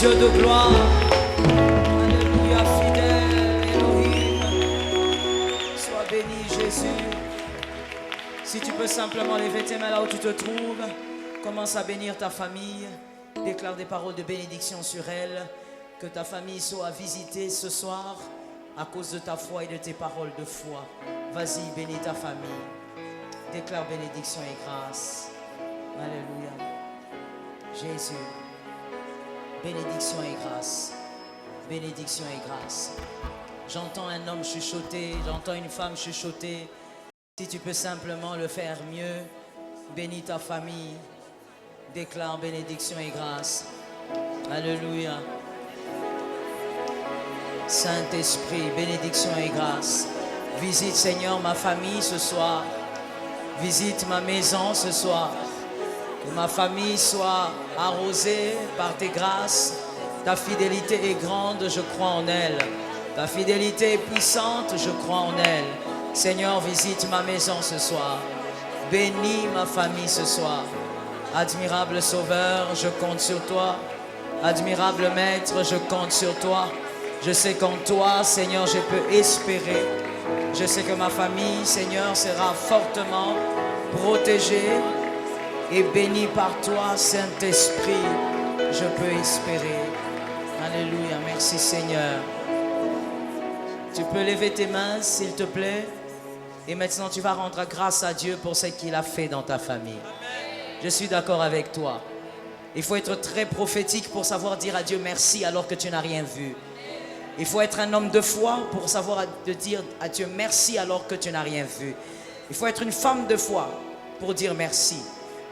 Dieu de gloire. Alléluia, fidèle Elohim. Sois béni, Jésus. Si tu peux simplement lever tes mains là où tu te trouves, commence à bénir ta famille. Déclare des paroles de bénédiction sur elle. Que ta famille soit visitée ce soir à cause de ta foi et de tes paroles de foi. Vas-y, bénis ta famille. Déclare bénédiction et grâce. Alléluia. Jésus. Bénédiction et grâce. Bénédiction et grâce. J'entends un homme chuchoter, j'entends une femme chuchoter. Si tu peux simplement le faire mieux, bénis ta famille. Déclare bénédiction et grâce. Alléluia. Saint-Esprit, bénédiction et grâce. Visite, Seigneur, ma famille ce soir. Visite ma maison ce soir. Que ma famille soit arrosée par tes grâces. Ta fidélité est grande, je crois en elle. Ta fidélité est puissante, je crois en elle. Seigneur, visite ma maison ce soir. Bénis ma famille ce soir. Admirable Sauveur, je compte sur toi. Admirable Maître, je compte sur toi. Je sais qu'en toi, Seigneur, je peux espérer. Je sais que ma famille, Seigneur, sera fortement protégée et bénie par toi, Saint-Esprit. Je peux espérer. Alléluia. Merci, Seigneur. Tu peux lever tes mains, s'il te plaît. Et maintenant, tu vas rendre grâce à Dieu pour ce qu'il a fait dans ta famille. Je suis d'accord avec toi. Il faut être très prophétique pour savoir dire à Dieu merci alors que tu n'as rien vu. Il faut être un homme de foi pour savoir dire à Dieu merci alors que tu n'as rien vu. Il faut être une femme de foi pour dire merci.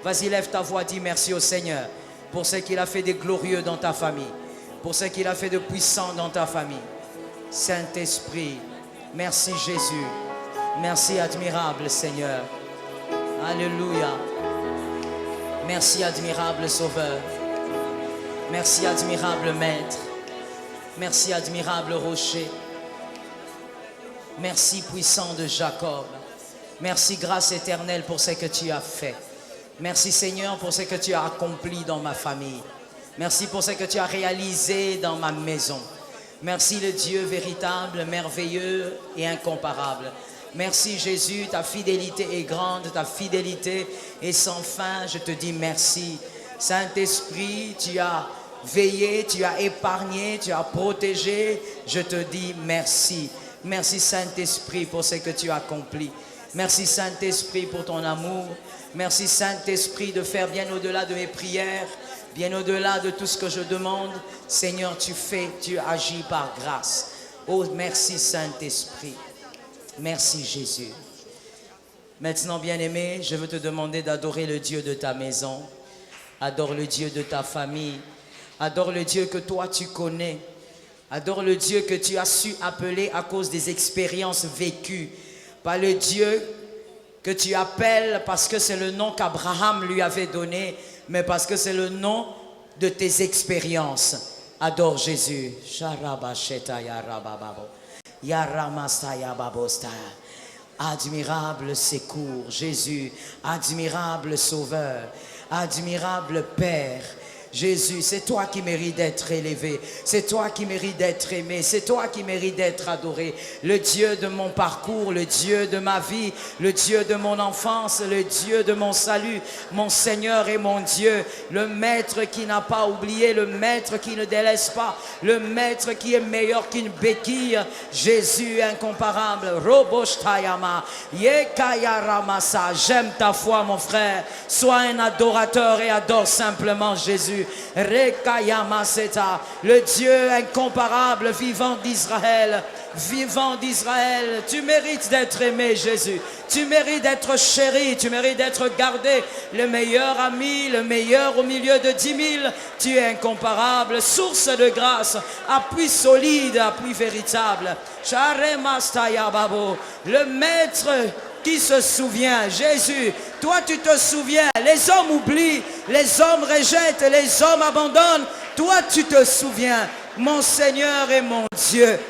Vas-y, lève ta voix, dis merci au Seigneur pour ce qu'il a fait de glorieux dans ta famille, pour ce qu'il a fait de puissant dans ta famille. Saint-Esprit, merci Jésus. Merci admirable Seigneur. Alléluia. Merci admirable Sauveur. Merci admirable Maître. Merci admirable rocher. Merci puissant de Jacob. Merci grâce éternelle pour ce que tu as fait. Merci Seigneur pour ce que tu as accompli dans ma famille. Merci pour ce que tu as réalisé dans ma maison. Merci le Dieu véritable, merveilleux et incomparable. Merci Jésus, ta fidélité est grande, ta fidélité est sans fin. Je te dis merci. Saint-Esprit, tu as veillé, tu as épargné, tu as protégé. Je te dis merci. Merci Saint-Esprit pour ce que tu as accompli. Merci Saint-Esprit pour ton amour. Merci Saint-Esprit de faire bien au-delà de mes prières, bien au-delà de tout ce que je demande. Seigneur, tu fais, tu agis par grâce. Oh, merci Saint-Esprit. Merci Jésus. Maintenant, bien-aimé, je veux te demander d'adorer le Dieu de ta maison. Adore le Dieu de ta famille. Adore le Dieu que toi tu connais. Adore le Dieu que tu as su appeler à cause des expériences vécues. Pas le Dieu que tu appelles parce que c'est le nom qu'Abraham lui avait donné, mais parce que c'est le nom de tes expériences. Adore Jésus. Admirable secours, Jésus. Admirable Sauveur. Admirable Père. Jésus, c'est toi qui mérites d'être élevé, c'est toi qui mérites d'être aimé, c'est toi qui mérites d'être adoré. Le Dieu de mon parcours, le Dieu de ma vie, le Dieu de mon enfance, le Dieu de mon salut, mon Seigneur et mon Dieu, le Maître qui n'a pas oublié, le Maître qui ne délaisse pas, le Maître qui est meilleur qu'une béquille, Jésus incomparable. Roboshtayama, Yekayaramasa, j'aime ta foi mon frère, sois un adorateur et adore simplement Jésus. Rekayamaseta, le Dieu incomparable, vivant d'Israël, tu mérites d'être aimé Jésus, tu mérites d'être chéri, tu mérites d'être gardé, le meilleur ami, le meilleur au milieu de 10 000, tu es incomparable, source de grâce, appui solide, appui véritable. Charemastayababo, le Maître qui se souvient. Jésus, toi tu te souviens. Les hommes oublient, les hommes rejettent, les hommes abandonnent. Toi tu te souviens. Mon Seigneur et mon Dieu.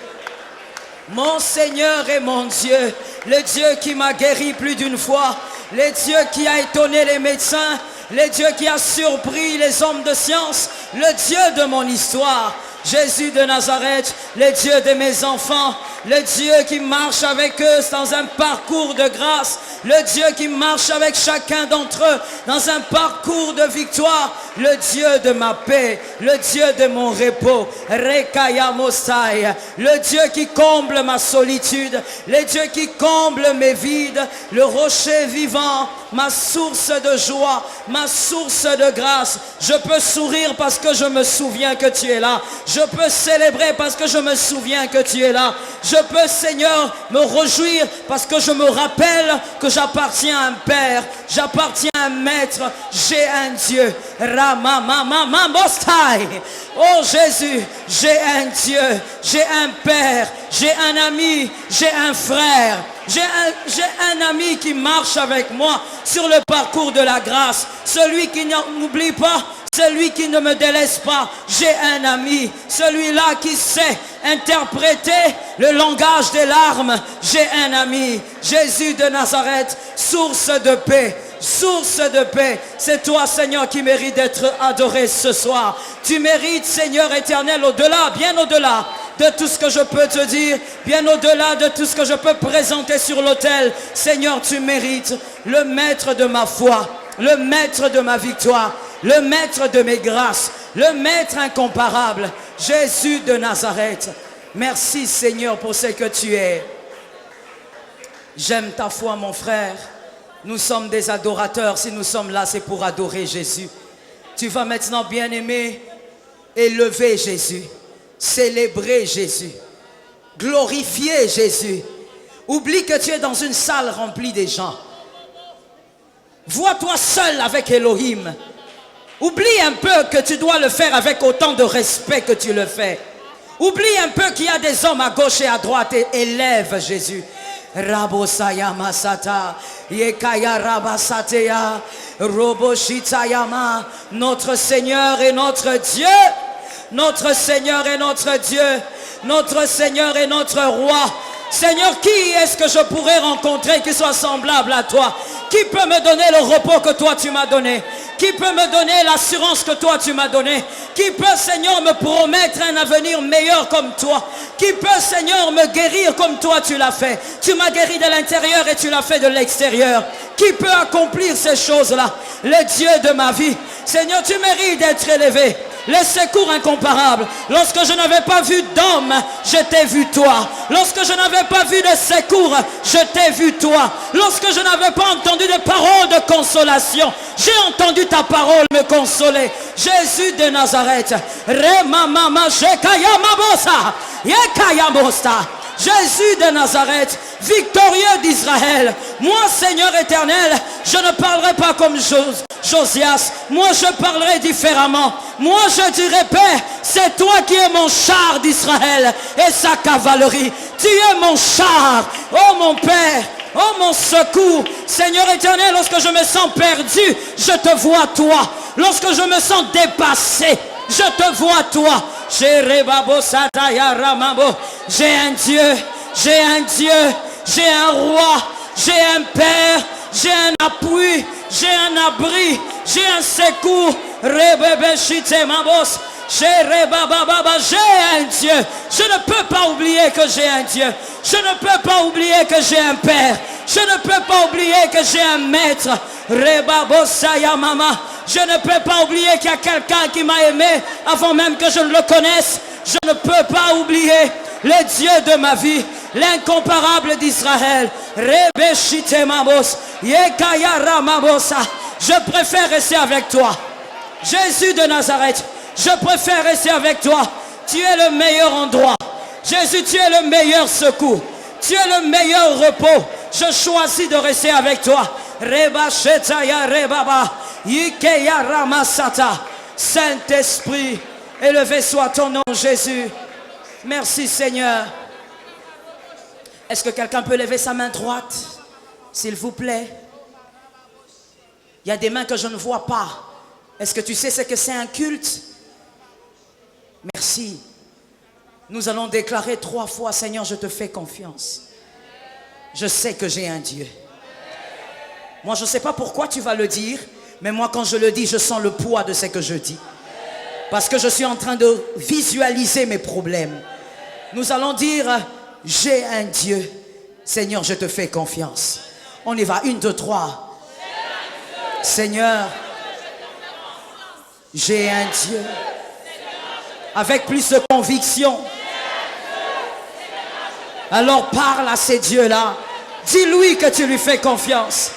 Mon Seigneur et mon Dieu. Le Dieu qui m'a guéri plus d'une fois. Le Dieu qui a étonné les médecins. le Dieu qui a surpris les hommes de science, le Dieu de mon histoire. Jésus de Nazareth, le Dieu de mes enfants, le Dieu qui marche avec eux dans un parcours de grâce, le Dieu qui marche avec chacun d'entre eux dans un parcours de victoire, le Dieu de ma paix, le Dieu de mon repos, Rekaya Mosai, le Dieu qui comble ma solitude, le Dieu qui comble mes vides, le rocher vivant, ma source de joie, ma source de grâce. Je peux sourire parce que je me souviens que tu es là. Je peux célébrer parce que je me souviens que tu es là. Je peux, Seigneur, me réjouir parce que je me rappelle que j'appartiens à un Père, j'appartiens à un Maître, j'ai un Dieu. Oh Jésus, j'ai un Dieu, j'ai un Père, j'ai un ami, j'ai un frère. J'ai un ami qui marche avec moi sur le parcours de la grâce. Celui qui n'oublie pas, celui qui ne me délaisse pas. J'ai un ami, celui-là qui sait interpréter le langage des larmes. J'ai un ami, Jésus de Nazareth, source de paix. Source de paix, c'est toi Seigneur qui mérite d'être adoré ce soir. Tu mérites Seigneur éternel au-delà, bien au-delà de tout ce que je peux te dire, bien au-delà de tout ce que je peux présenter sur l'autel. Seigneur, tu mérites le maître de ma foi, le maître de ma victoire, le maître de mes grâces, le maître incomparable, Jésus de Nazareth. Merci Seigneur pour ce que tu es. J'aime ta foi mon frère. Nous sommes des adorateurs. Si nous sommes là, c'est pour adorer Jésus. Tu vas maintenant, bien-aimé, élever Jésus, célébrer Jésus, glorifier Jésus. Oublie que tu es dans une salle remplie de gens. Vois-toi seul avec Elohim. Oublie un peu que tu dois le faire avec autant de respect que tu le fais. Oublie un peu qu'il y a des hommes à gauche et à droite et élève Jésus. Rabosaya Masata, Yekaya Rabasatea, Roboshitayama, notre Seigneur et notre Dieu, notre Seigneur et notre Dieu, notre Seigneur et notre Roi. Seigneur, qui est-ce que je pourrais rencontrer qui soit semblable à toi? Qui peut me donner le repos que toi tu m'as donné? Qui peut me donner l'assurance que toi tu m'as donnée? Qui peut, Seigneur, me promettre un avenir meilleur comme toi? Qui peut, Seigneur, me guérir comme toi tu l'as fait? Tu m'as guéri de l'intérieur et tu l'as fait de l'extérieur. Qui peut accomplir ces choses-là? Le Dieu de ma vie. Seigneur, tu mérites d'être élevé. Les secours incomparables. Lorsque je n'avais pas vu d'homme, je t'ai vu toi. Lorsque je n'avais pas vu de secours, je t'ai vu toi. Lorsque je n'avais pas entendu de paroles de consolation, j'ai entendu ta parole me consoler. Jésus de Nazareth. Jésus de Nazareth, victorieux d'Israël. Moi, Seigneur éternel, je ne parlerai pas comme Josias. Moi, je parlerai différemment. Moi, je dirai, Père, c'est toi qui es mon char d'Israël et sa cavalerie. Tu es mon char, oh mon Père. Oh mon secours, Seigneur éternel, lorsque je me sens perdu, je te vois toi. Lorsque je me sens dépassé, je te vois toi. J'ai un Dieu, j'ai un Dieu, j'ai un roi, j'ai un Père, j'ai un appui, j'ai un abri, j'ai un secours. J'ai un Dieu. Je ne peux pas oublier que j'ai un Dieu. Je ne peux pas oublier que j'ai un Père. Je ne peux pas oublier que j'ai un Maître. Je ne peux pas oublier qu'il y a quelqu'un qui m'a aimé avant même que je ne le connaisse. Je ne peux pas oublier le Dieu de ma vie, l'incomparable d'Israël. Je préfère rester avec toi. Jésus de Nazareth, je préfère rester avec toi. Tu es le meilleur endroit. Jésus, tu es le meilleur secours. Tu es le meilleur repos. Je choisis de rester avec toi. Saint-Esprit, élevé soit ton nom, Jésus. Merci, Seigneur. Est-ce que quelqu'un peut lever sa main droite, s'il vous plaît? Il y a des mains que je ne vois pas. Est-ce que tu sais ce que c'est un culte? Merci. Nous allons déclarer 3 fois, Seigneur, je te fais confiance. Je sais que j'ai un Dieu. Moi, je ne sais pas pourquoi tu vas le dire, Mais moi, quand je le dis, je sens le poids de ce que je dis. Parce que je suis en train de visualiser mes problèmes. Nous allons dire, j'ai un Dieu. Seigneur, je te fais confiance. On y va, 1, 2, 3. Seigneur, j'ai un Dieu. Avec plus de conviction. Alors parle à ces dieux-là. Dis-lui que tu lui fais confiance.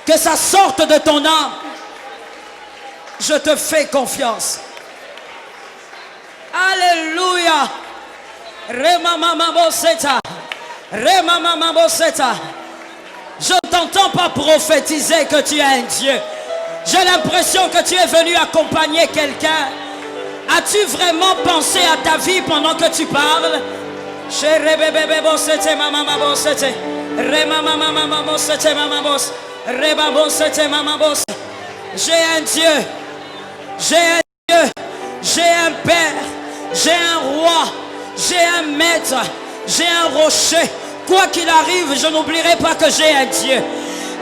Que ça sorte de ton âme. Je te fais confiance. Alléluia. Remamamaboseta. Remamamaboseta. Je ne t'entends pas prophétiser que tu es un Dieu. J'ai l'impression que tu es venu accompagner quelqu'un. As-tu vraiment pensé à ta vie pendant que tu parles? J'ai un Dieu. J'ai un Dieu. J'ai un Père. J'ai un roi. J'ai un maître. J'ai un rocher. Quoi qu'il arrive, je n'oublierai pas que j'ai un Dieu.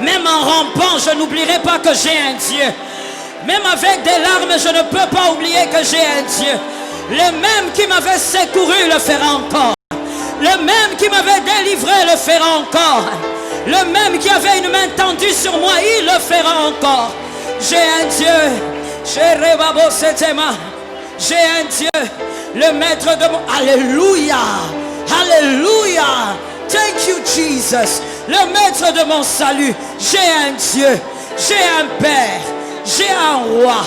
Même en rampant, je n'oublierai pas que j'ai un Dieu. Même avec des larmes, je ne peux pas oublier que j'ai un Dieu. Le même qui m'avait secouru le fera encore. Le même qui m'avait délivré le fera encore. Le même qui avait une main tendue sur moi, il le fera encore. J'ai un Dieu. J'ai un Dieu. Le maître de mon... Alléluia. Alléluia. Thank you, Jesus. Le maître de mon salut. J'ai un Dieu. J'ai un Père. J'ai un roi.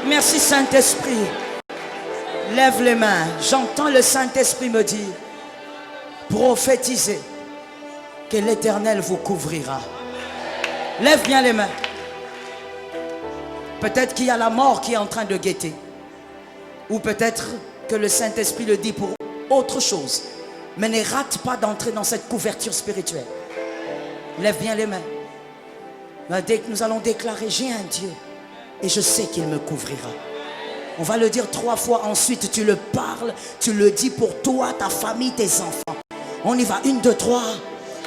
Merci Saint-Esprit. Lève les mains. J'entends le Saint-Esprit me dire, prophétisez que l'Éternel vous couvrira. Lève bien les mains. Peut-être qu'il y a la mort qui est en train de guetter. Ou peut-être que le Saint-Esprit le dit pour autre chose. Mais ne rate pas d'entrer dans cette couverture spirituelle. Lève bien les mains. Nous allons déclarer, j'ai un Dieu. Et je sais qu'il me couvrira. On va le dire 3 fois. Ensuite, tu le parles. Tu le dis pour toi, ta famille, tes enfants. On y va. 1, 2, 3.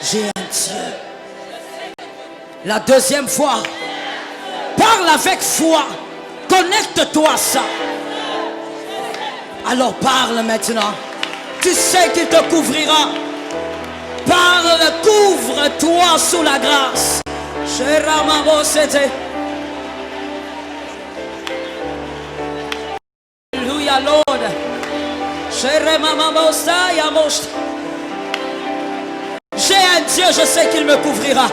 J'ai un Dieu. La deuxième fois. Parle avec foi. Connecte-toi à ça. Alors parle maintenant. Tu sais qu'il te couvrira. Parle, couvre-toi sous la grâce. Alléluia, Lord. J'ai un Dieu, je sais qu'il me couvrira.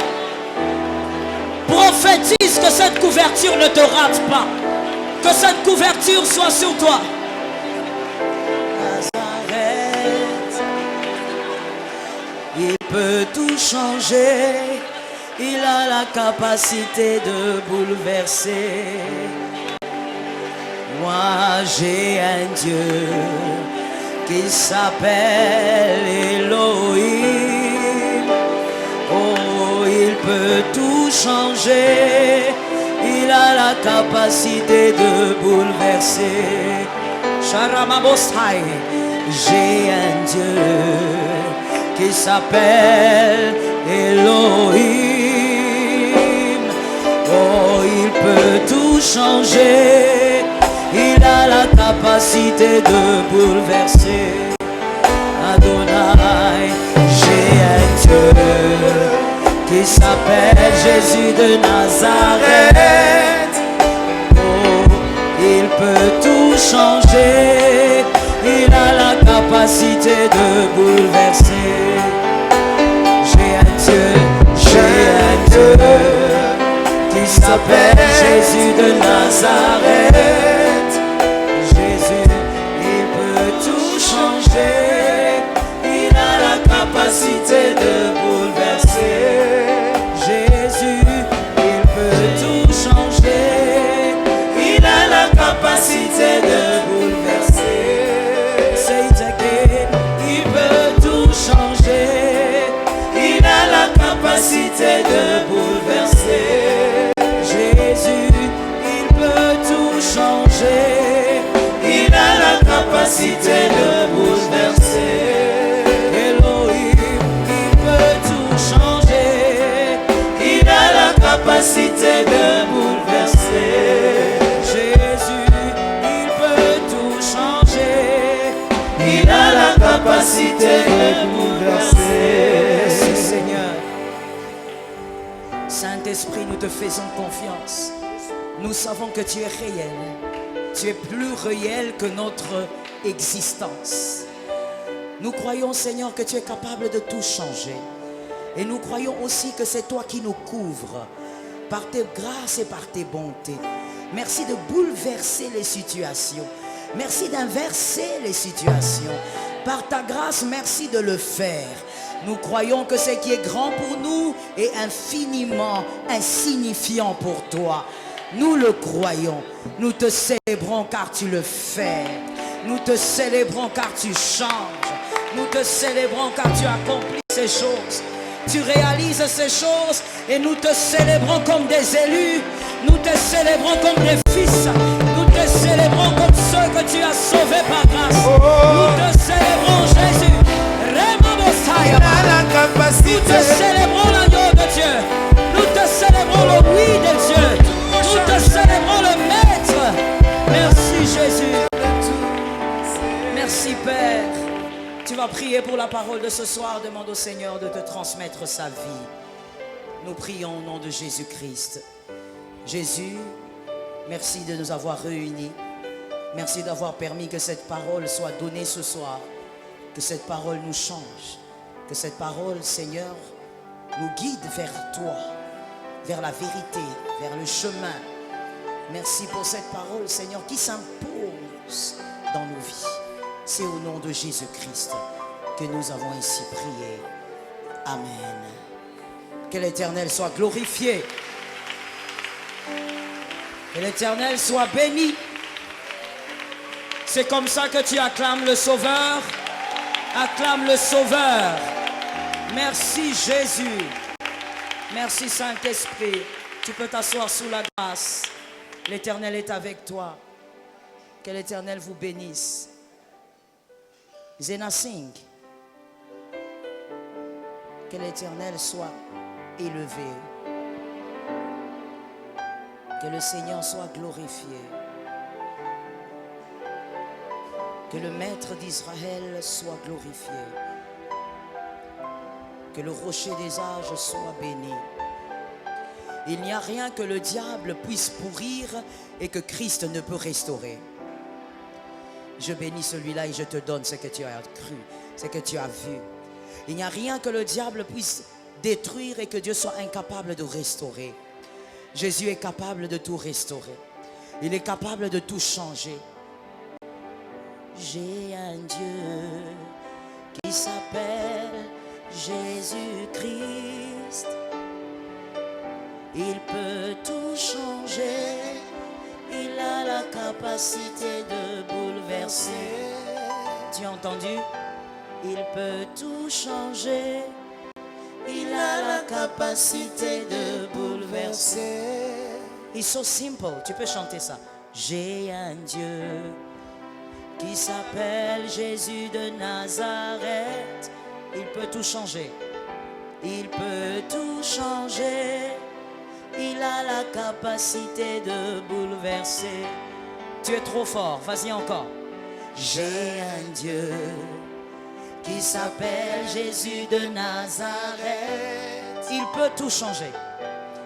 Prophétise que cette couverture ne te rate pas. Que cette couverture soit sur toi. Nazareth, il peut tout changer. Il a la capacité de bouleverser. Moi j'ai un Dieu qui s'appelle Elohim. Oh, il peut tout changer. Il a la capacité de bouleverser. Sharamabosai. J'ai un Dieu qui s'appelle Elohim. Oh, il peut tout changer. Il a la capacité de bouleverser. Adonai, j'ai un Dieu qui s'appelle Jésus de Nazareth. Oh, il peut tout changer. Il a la capacité de bouleverser. J'ai un Dieu qui s'appelle Jésus de Nazareth. Jésus, il peut tout changer. Il a la capacité de bouleverser. Jésus, il peut tout changer. Il a la capacité de bouleverser. Say it again. Il peut tout changer. Il a la capacité de bouleverser. Jésus, il peut tout changer. Il a la capacité de bouleverser. Elohim, il peut tout changer. Il a la capacité de bouleverser. te faisons confiance. Nous savons que tu es réel. Tu es plus réel que notre existence. Nous croyons, Seigneur, que tu es capable de tout changer. Et nous croyons aussi que c'est toi qui nous couvres par tes grâces et par tes bontés. Merci de bouleverser les situations. Merci d'inverser les situations. Par ta grâce, merci de le faire. Nous croyons que ce qui est grand pour nous est infiniment insignifiant pour toi. Nous le croyons. Nous te célébrons car tu le fais. Nous te célébrons car tu changes. Nous te célébrons car tu accomplis ces choses. Tu réalises ces choses et nous te célébrons comme des élus. Nous te célébrons comme des fils. Nous te célébrons comme ceux que tu as sauvés par grâce. Nous te célébrons Jésus. Nous te célébrons l'agneau de Dieu. Nous te célébrons le oui de Dieu. Nous te célébrons le Maître. Merci Jésus. Merci Père. Tu vas prier pour la parole de ce soir. Demande au Seigneur de te transmettre sa vie. Nous prions au nom de Jésus-Christ. Jésus, merci de nous avoir réunis. Merci d'avoir permis que cette parole soit donnée ce soir. Que cette parole nous change. Que cette parole, Seigneur, nous guide vers toi, vers la vérité, vers le chemin. Merci pour cette parole, Seigneur, qui s'impose dans nos vies. C'est au nom de Jésus-Christ que nous avons ainsi prié. Amen. Que l'Éternel soit glorifié. Que l'Éternel soit béni. C'est comme ça que tu acclames le Sauveur. Acclame le Sauveur. Merci Jésus. Merci Saint-Esprit. Tu peux t'asseoir sous la grâce. L'Éternel est avec toi. Que l'Éternel vous bénisse. Zena Singh. Que l'Éternel soit élevé. Que le Seigneur soit glorifié. Que le Maître d'Israël soit glorifié. Que le rocher des âges soit béni. Il n'y a rien que le diable puisse pourrir et que Christ ne peut restaurer. Je bénis celui-là et je te donne ce que tu as cru, ce que tu as vu. Il n'y a rien que le diable puisse détruire et que Dieu soit incapable de restaurer. Jésus est capable de tout restaurer. Il est capable de tout changer. J'ai un Dieu qui s'appelle Jésus-Christ. Il peut tout changer. Il a la capacité de bouleverser. Tu as entendu? Il peut tout changer. Il a la capacité de bouleverser. It's so simple. Tu peux chanter ça. J'ai un Dieu qui s'appelle Jésus de Nazareth. Il peut tout changer. Il peut tout changer. Il a la capacité de bouleverser. Tu es trop fort, vas-y encore. J'ai un Dieu qui s'appelle Jésus de Nazareth. Il peut tout changer.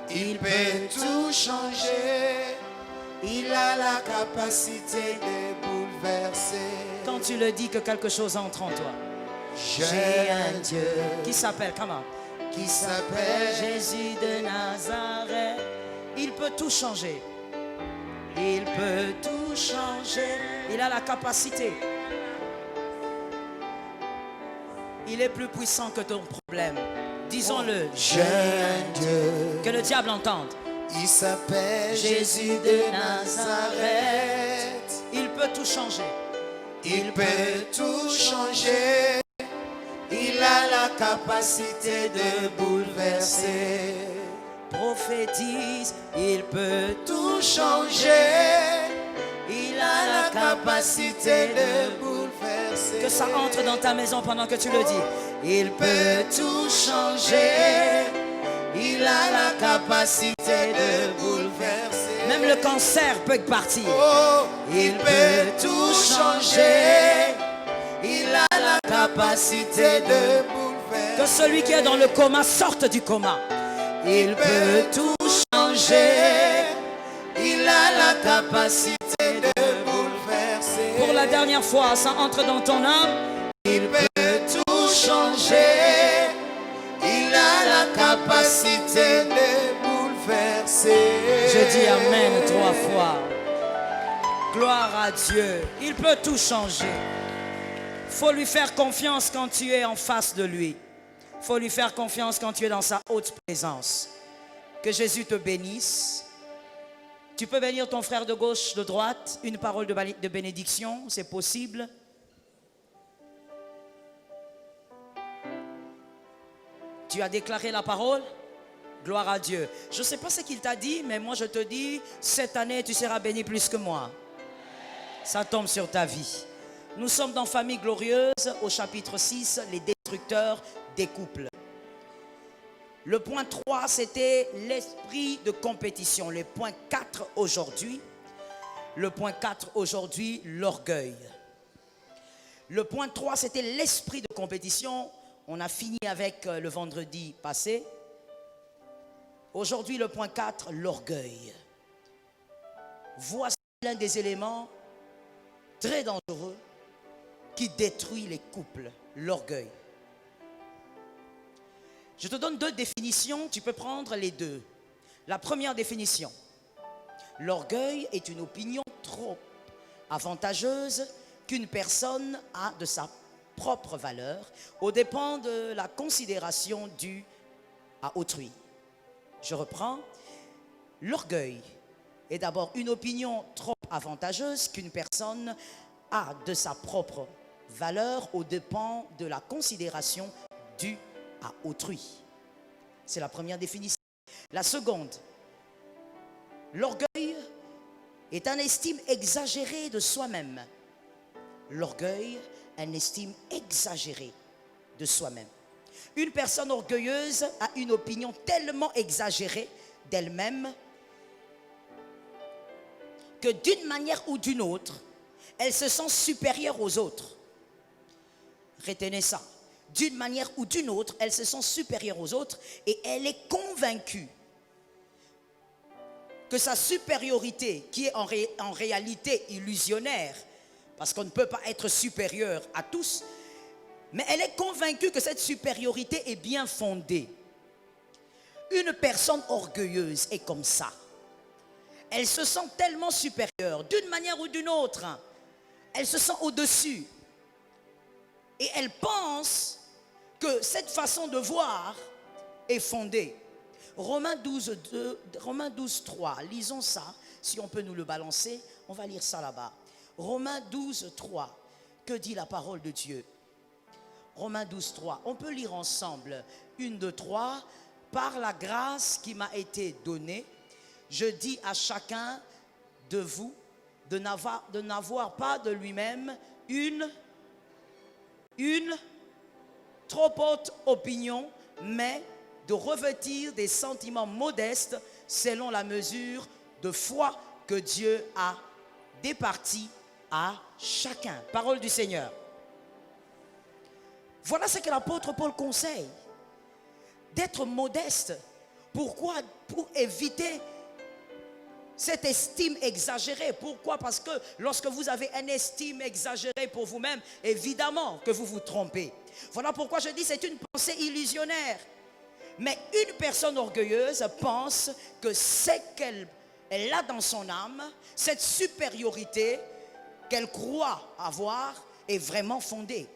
Il peut tout changer. Il a la capacité de bouleverser. Quand tu le dis que quelque chose entre en toi. J'ai un Dieu qui s'appelle, comment? Qui s'appelle Jésus de Nazareth. Il peut tout changer. Il peut tout changer. Il a la capacité. Il est plus puissant que ton problème. Disons-le. J'ai un Dieu. Que le diable entende. Il s'appelle Jésus de Nazareth. Il peut tout changer. Il peut tout changer. Il a la capacité de bouleverser. Prophétise, il peut tout changer. Il a la capacité de bouleverser. Que ça entre dans ta maison pendant que tu le dis. Il peut tout changer. Il a la capacité de bouleverser. Même le cancer peut partir. Oh, il peut tout changer. Il a la capacité de bouleverser. Que celui qui est dans le coma sorte du coma. Il peut tout changer. changer. Il a la capacité de bouleverser. Pour la dernière fois, ça entre dans ton âme. Il peut tout changer. Il a la capacité de bouleverser. Je dis Amen 3 fois. Gloire à Dieu. Il peut tout changer. Faut lui faire confiance quand tu es en face de lui. Faut lui faire confiance quand tu es dans sa haute présence. Que Jésus te bénisse. Tu peux bénir ton frère de gauche, de droite. Une parole de bénédiction, c'est possible. Tu as déclaré la parole. Gloire à Dieu. Je ne sais pas ce qu'il t'a dit, mais moi je te dis, cette année tu seras béni plus que moi. Ça tombe sur ta vie. Nous sommes dans Famille Glorieuse au chapitre 6, les destructeurs des couples. Le point 3, c'était l'esprit de compétition. Le point 4 aujourd'hui, l'orgueil. Le point 3, c'était l'esprit de compétition. On a fini avec le vendredi passé. Aujourd'hui, le point 4, l'orgueil. Voici l'un des éléments très dangereux qui détruit les couples, l'orgueil. Je te donne 2 définitions, tu peux prendre les 2. La première définition, l'orgueil est une opinion trop avantageuse qu'une personne a de sa propre valeur aux dépens de la considération due à autrui. Je reprends, l'orgueil est d'abord une opinion trop avantageuse qu'une personne a de sa propre valeur aux dépens de la considération due à autrui. C'est la première définition. La seconde, l'orgueil est une estime exagérée de soi-même. L'orgueil, une estime exagérée de soi-même. Une personne orgueilleuse a une opinion tellement exagérée d'elle-même que d'une manière ou d'une autre, elle se sent supérieure aux autres. Retenez ça. D'une manière ou d'une autre, elle se sent supérieure aux autres et elle est convaincue que sa supériorité, qui est en réalité illusionnaire, parce qu'on ne peut pas être supérieur à tous, mais elle est convaincue que cette supériorité est bien fondée. Une personne orgueilleuse est comme ça. Elle se sent tellement supérieure, d'une manière ou d'une autre. Elle se sent au-dessus. Et elle pense que cette façon de voir est fondée. Romains 12, 3, lisons ça. Si on peut nous le balancer, on va lire ça là-bas. Romains 12, 3, que dit la parole de Dieu? Romains 12, 3, on peut lire ensemble. 1, 2, 3, par la grâce qui m'a été donnée, je dis à chacun de vous de n'avoir pas de lui-même une trop haute opinion, mais de revêtir des sentiments modestes selon la mesure de foi que Dieu a départie à chacun. Parole du Seigneur. Voilà ce que l'apôtre Paul conseille. D'être modeste. Pourquoi? Pour éviter cette estime exagérée. Pourquoi? Parce que lorsque vous avez une estime exagérée pour vous-même, évidemment que vous vous trompez. Voilà pourquoi je dis c'est une pensée illusionnaire. Mais une personne orgueilleuse pense que ce qu'elle a dans son âme, cette supériorité qu'elle croit avoir est vraiment fondée.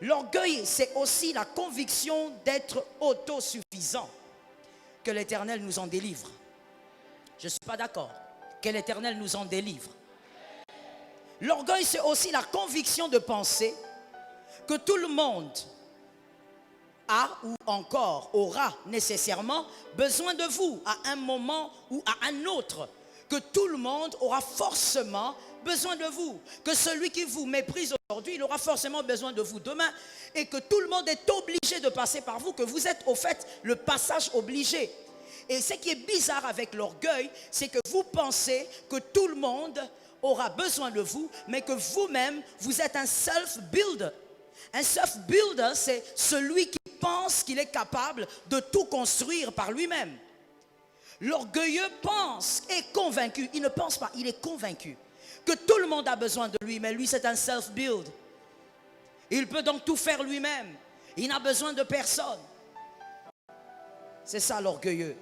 L'orgueil, c'est aussi la conviction d'être autosuffisant. Que l'Éternel nous en délivre. Je ne suis pas d'accord. Que l'Éternel nous en délivre. L'orgueil, c'est aussi la conviction de penser que tout le monde a ou encore aura nécessairement besoin de vous à un moment ou à un autre. Que tout le monde aura forcément besoin de vous. Que celui qui vous méprise aujourd'hui, il aura forcément besoin de vous demain. Et que tout le monde est obligé de passer par vous. Que vous êtes au fait le passage obligé. Et ce qui est bizarre avec l'orgueil, c'est que vous pensez que tout le monde aura besoin de vous, mais que vous-même, vous êtes un self-builder. Un self-builder, c'est celui qui pense qu'il est capable de tout construire par lui-même. L'orgueilleux pense, est convaincu, il ne pense pas, il est convaincu que tout le monde a besoin de lui, mais lui c'est un self-build. Il peut donc tout faire lui-même, il n'a besoin de personne. C'est ça l'orgueilleux.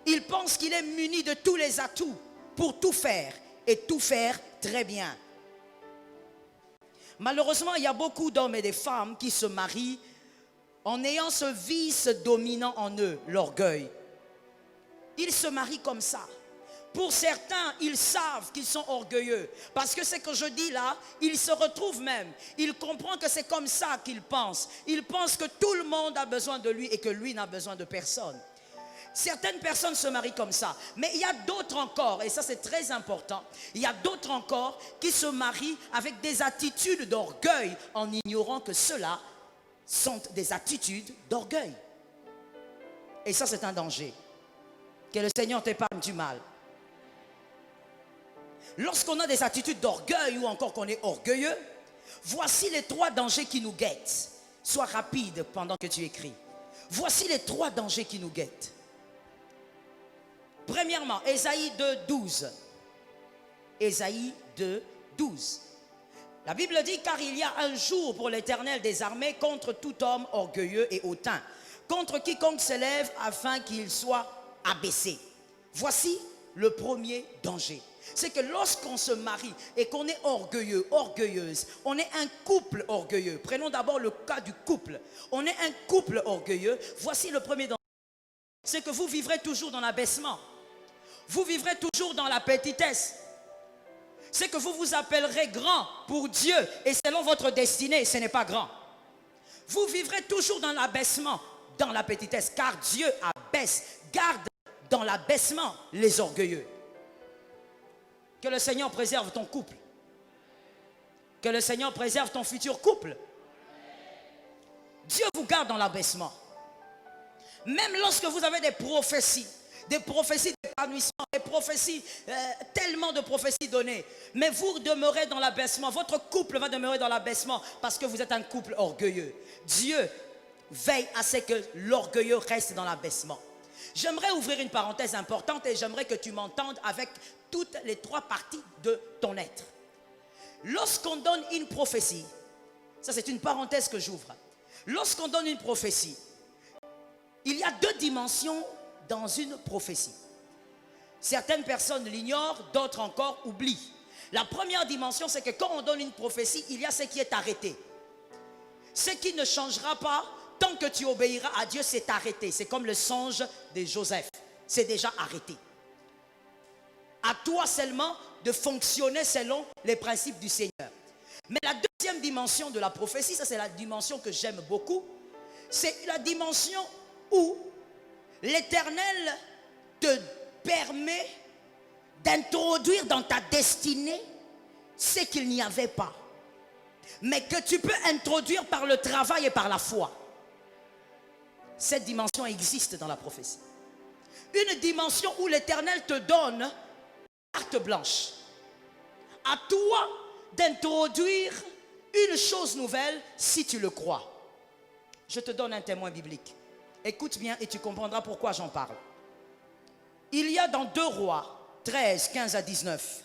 Il pense qu'il est muni de tous les atouts pour tout faire et tout faire très bien. Malheureusement, il y a beaucoup d'hommes et de femmes qui se marient en ayant ce vice dominant en eux, l'orgueil. Ils se marient comme ça. Pour certains, ils savent qu'ils sont orgueilleux. Parce que ce que je dis là, ils se retrouvent même. Ils comprennent que c'est comme ça qu'ils pensent. Ils pensent que tout le monde a besoin de lui et que lui n'a besoin de personne. Certaines personnes se marient comme ça. Mais il y a d'autres encore, et ça c'est très important, il y a d'autres encore qui se marient avec des attitudes d'orgueil en ignorant que cela sont des attitudes d'orgueil. Et ça c'est un danger. Que le Seigneur t'épargne du mal. Lorsqu'on a des attitudes d'orgueil ou encore qu'on est orgueilleux, voici les 3 dangers qui nous guettent. Sois rapide pendant que tu écris. Voici les 3 dangers qui nous guettent. Premièrement, Ésaïe 2:12. Ésaïe 2:12. La Bible dit, car il y a un jour pour l'Éternel des armées contre tout homme orgueilleux et hautain, contre quiconque s'élève afin qu'il soit abaissé. Voici le premier danger. C'est que lorsqu'on se marie et qu'on est orgueilleux, orgueilleuse, on est un couple orgueilleux. Prenons d'abord le cas du couple. On est un couple orgueilleux. Voici le premier danger. C'est que vous vivrez toujours dans l'abaissement. Vous vivrez toujours dans la petitesse. C'est que vous vous appellerez grand pour Dieu et selon votre destinée, ce n'est pas grand. Vous vivrez toujours dans l'abaissement, dans la petitesse, car Dieu abaisse, garde dans l'abaissement les orgueilleux. Que le Seigneur préserve ton couple. Que le Seigneur préserve ton futur couple. Dieu vous garde dans l'abaissement. Même lorsque vous avez des prophéties d'épanouissement, des prophéties, tellement de prophéties données, mais vous demeurez dans l'abaissement, votre couple va demeurer dans l'abaissement parce que vous êtes un couple orgueilleux. Dieu veille à ce que l'orgueilleux reste dans l'abaissement. J'aimerais ouvrir une parenthèse importante et j'aimerais que tu m'entendes avec toutes les 3 parties de ton être. Lorsqu'on donne une prophétie, ça c'est une parenthèse que j'ouvre. Lorsqu'on donne une prophétie, il y a 2 dimensions dans une prophétie. Certaines personnes l'ignorent, d'autres encore oublient. La première dimension, c'est que quand on donne une prophétie, il y a ce qui est arrêté. Ce qui ne changera pas, tant que tu obéiras à Dieu, c'est arrêté. C'est comme le songe de Joseph. C'est déjà arrêté. À toi seulement de fonctionner selon les principes du Seigneur. Mais la deuxième dimension de la prophétie, ça c'est la dimension que j'aime beaucoup, c'est la dimension où l'Éternel te permet d'introduire dans ta destinée ce qu'il n'y avait pas, mais que tu peux introduire par le travail et par la foi. Cette dimension existe dans la prophétie. Une dimension où l'Éternel te donne carte blanche. À toi d'introduire une chose nouvelle si tu le crois. Je te donne un témoin biblique. Écoute bien et tu comprendras pourquoi j'en parle. Il y a dans 2 Rois 13, 15 à 19.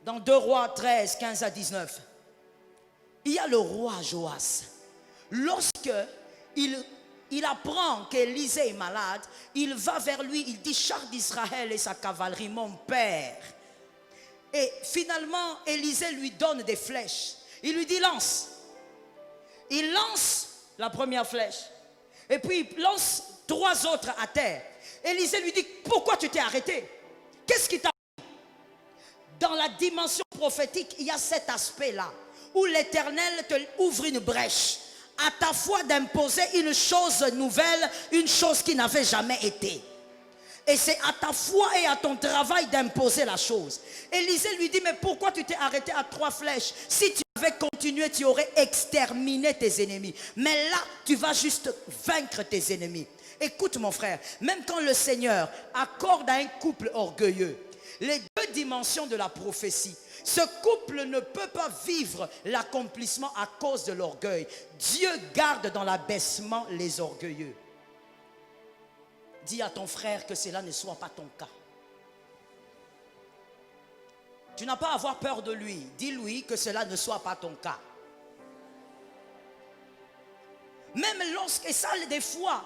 Dans 2 Rois 13, 15 à 19. Il y a le roi Joas. Lorsque il apprend qu'Élisée est malade, il va vers lui, il dit, char d'Israël et sa cavalerie, mon père. Et finalement, Élisée lui donne des flèches. Il lui dit, lance. Il lance la première flèche. Et puis il lance 3 autres à terre. Élisée lui dit, pourquoi tu t'es arrêté? Qu'est-ce qui t'a pris? Dans la dimension prophétique, il y a cet aspect-là, où l'Éternel te ouvre une brèche. À ta foi d'imposer une chose nouvelle, une chose qui n'avait jamais été. Et c'est à ta foi et à ton travail d'imposer la chose. Élisée lui dit, mais pourquoi tu t'es arrêté à 3 flèches? Si tu avais continué, tu aurais exterminé tes ennemis. Mais là, tu vas juste vaincre tes ennemis. Écoute mon frère, même quand le Seigneur accorde à un couple orgueilleux les 2 dimensions de la prophétie, ce couple ne peut pas vivre l'accomplissement à cause de l'orgueil. Dieu garde dans l'abaissement les orgueilleux. Dis à ton frère que cela ne soit pas ton cas. Tu n'as pas à avoir peur de lui. Dis-lui que cela ne soit pas ton cas. Même lorsque, et ça des fois,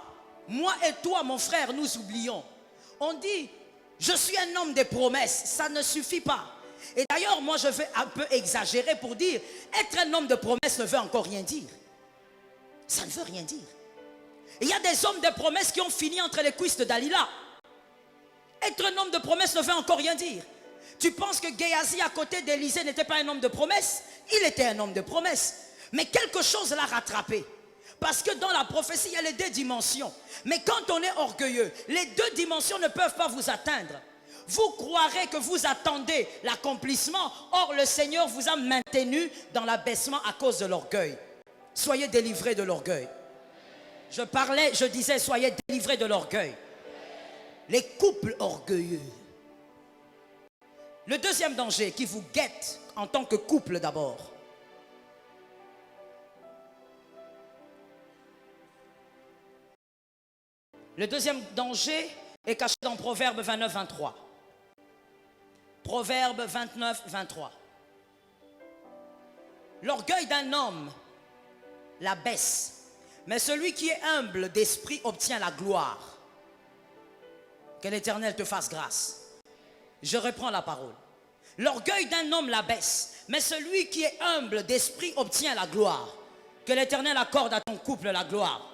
moi et toi, mon frère, nous oublions. On dit, je suis un homme de promesses. Ça ne suffit pas. Et d'ailleurs, moi je vais un peu exagérer pour dire, être un homme de promesses ne veut encore rien dire. Ça ne veut rien dire. Il y a des hommes de promesses qui ont fini entre les cuisses de Dalila. Être un homme de promesses ne veut encore rien dire. Tu penses que Géasi à côté d'Élisée n'était pas un homme de promesses? Il était un homme de promesses. Mais quelque chose l'a rattrapé. Parce que dans la prophétie, il y a les deux dimensions. Mais quand on est orgueilleux, les deux dimensions ne peuvent pas vous atteindre. Vous croirez que vous attendez l'accomplissement. Or, le Seigneur vous a maintenu dans l'abaissement à cause de l'orgueil. Soyez délivrés de l'orgueil. Je disais, soyez délivrés de l'orgueil. Les couples orgueilleux. Le deuxième danger qui vous guette en tant que couple d'abord. Le deuxième danger est caché dans Proverbe 29, 23. Proverbe 29, 23. L'orgueil d'un homme l'abaisse, mais celui qui est humble d'esprit obtient la gloire. Que l'Éternel te fasse grâce. Je reprends la parole. L'orgueil d'un homme l'abaisse, mais celui qui est humble d'esprit obtient la gloire. Que l'Éternel accorde à ton couple la gloire.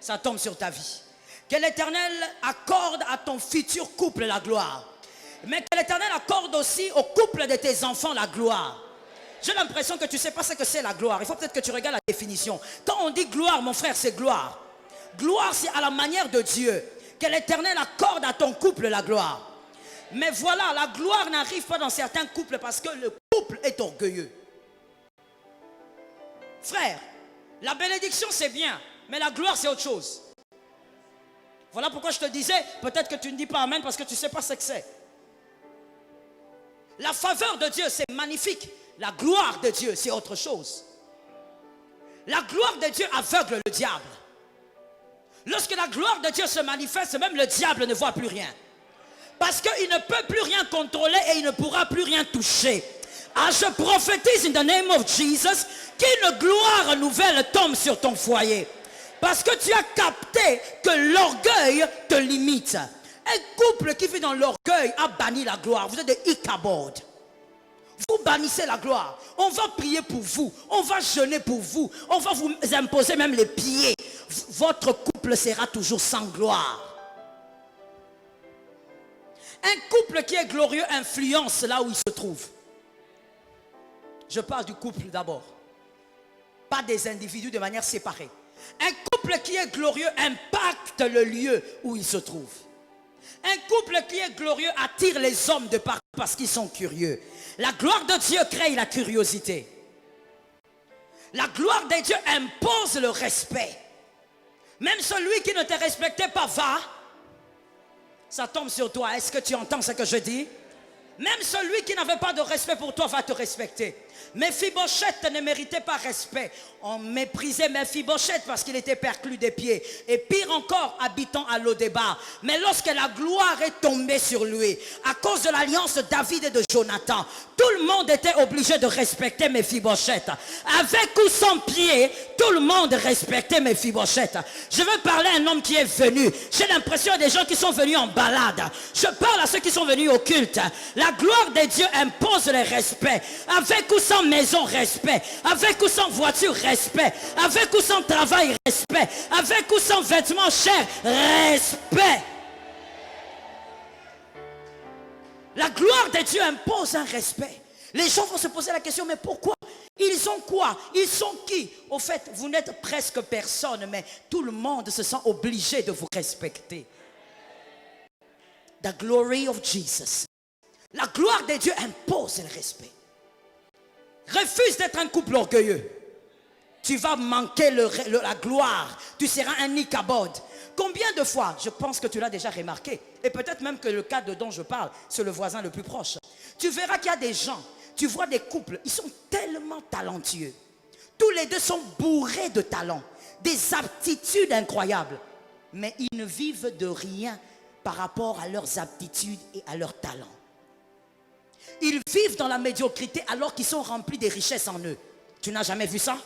Ça tombe sur ta vie. Que l'Éternel accorde à ton futur couple la gloire. Mais que l'Éternel accorde aussi au couple de tes enfants la gloire. J'ai l'impression que tu ne sais pas ce que c'est la gloire. Il faut peut-être que tu regardes la définition. Quand on dit gloire, mon frère, c'est gloire. Gloire, c'est à la manière de Dieu. Que l'Éternel accorde à ton couple la gloire. Mais voilà, la gloire n'arrive pas dans certains couples parce que le couple est orgueilleux. Frère, la bénédiction c'est bien, mais la gloire c'est autre chose. Voilà pourquoi je te disais, peut-être que tu ne dis pas amen parce que tu ne sais pas ce que c'est. La faveur de Dieu c'est magnifique. La gloire de Dieu c'est autre chose. La gloire de Dieu aveugle le diable. Lorsque la gloire de Dieu se manifeste, même le diable ne voit plus rien. Parce qu'il ne peut plus rien contrôler et il ne pourra plus rien toucher. Ah, je prophétise in the name of Jesus qu'une gloire nouvelle tombe sur ton foyer. Parce que tu as capté que l'orgueil te limite. Un couple qui vit dans l'orgueil a banni la gloire. Vous êtes des Ichabod. Vous bannissez la gloire. On va prier pour vous. On va jeûner pour vous. On va vous imposer même les pieds. Votre couple sera toujours sans gloire. Un couple qui est glorieux influence là où il se trouve. Je parle du couple d'abord. Pas des individus de manière séparée. Un couple qui est glorieux impacte le lieu où il se trouve. Un couple qui est glorieux attire les hommes de partout parce qu'ils sont curieux. La gloire de Dieu crée la curiosité. La gloire de Dieu impose le respect. Même celui qui ne te respectait pas va. Ça tombe sur toi. Est-ce que tu entends ce que je dis? Même celui qui n'avait pas de respect pour toi va te respecter. Mephibosheth ne méritait pas respect. On méprisait Mephibosheth parce qu'il était perclus des pieds. Et pire encore, habitant à Lodébar. Mais lorsque la gloire est tombée sur lui, à cause de l'alliance de David et de Jonathan, tout le monde était obligé de respecter Mephibosheth. Avec ou sans pied, tout le monde respectait Mephibosheth. Je veux parler à un homme qui est venu. J'ai l'impression des gens qui sont venus en balade. Je parle à ceux qui sont venus au culte. La gloire de Dieu impose le respect. Avec ou sans maison, respect. Avec ou sans voiture, respect. Avec ou sans travail, respect. Avec ou sans vêtements chers, respect. La gloire de Dieu impose un respect. Les gens vont se poser la question, mais pourquoi? Ils ont quoi? Ils sont qui? Au fait, vous n'êtes presque personne, mais tout le monde se sent obligé de vous respecter. The glory of Jesus. La gloire de Dieu impose le respect. Refuse d'être un couple orgueilleux. Tu vas manquer la gloire. Tu seras un Ichabod. Combien de fois, je pense que tu l'as déjà remarqué, et peut-être même que le cas dont je parle, c'est le voisin le plus proche. Tu verras qu'il y a des gens, tu vois des couples, ils sont tellement talentueux. Tous les deux sont bourrés de talent, des aptitudes incroyables. mais ils ne vivent de rien par rapport à leurs aptitudes et à leurs talents. Ils vivent dans la médiocrité alors qu'ils sont remplis des richesses en eux. Tu n'as jamais vu ça?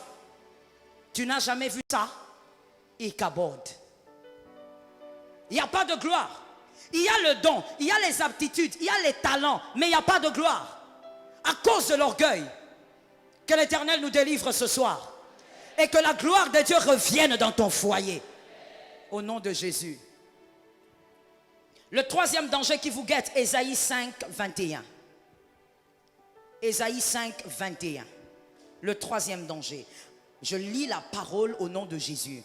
Tu n'as jamais vu ça? Ikabod. Il n'y a pas de gloire. Il y a le don, il y a les aptitudes, il y a les talents, mais il n'y a pas de gloire. À cause de l'orgueil. Que l'Éternel nous délivre ce soir. Et que la gloire de Dieu revienne dans ton foyer. Au nom de Jésus. Le troisième danger qui vous guette, Ésaïe 5, 21. Ésaïe 5, 21. Le troisième danger. Je lis la parole au nom de Jésus.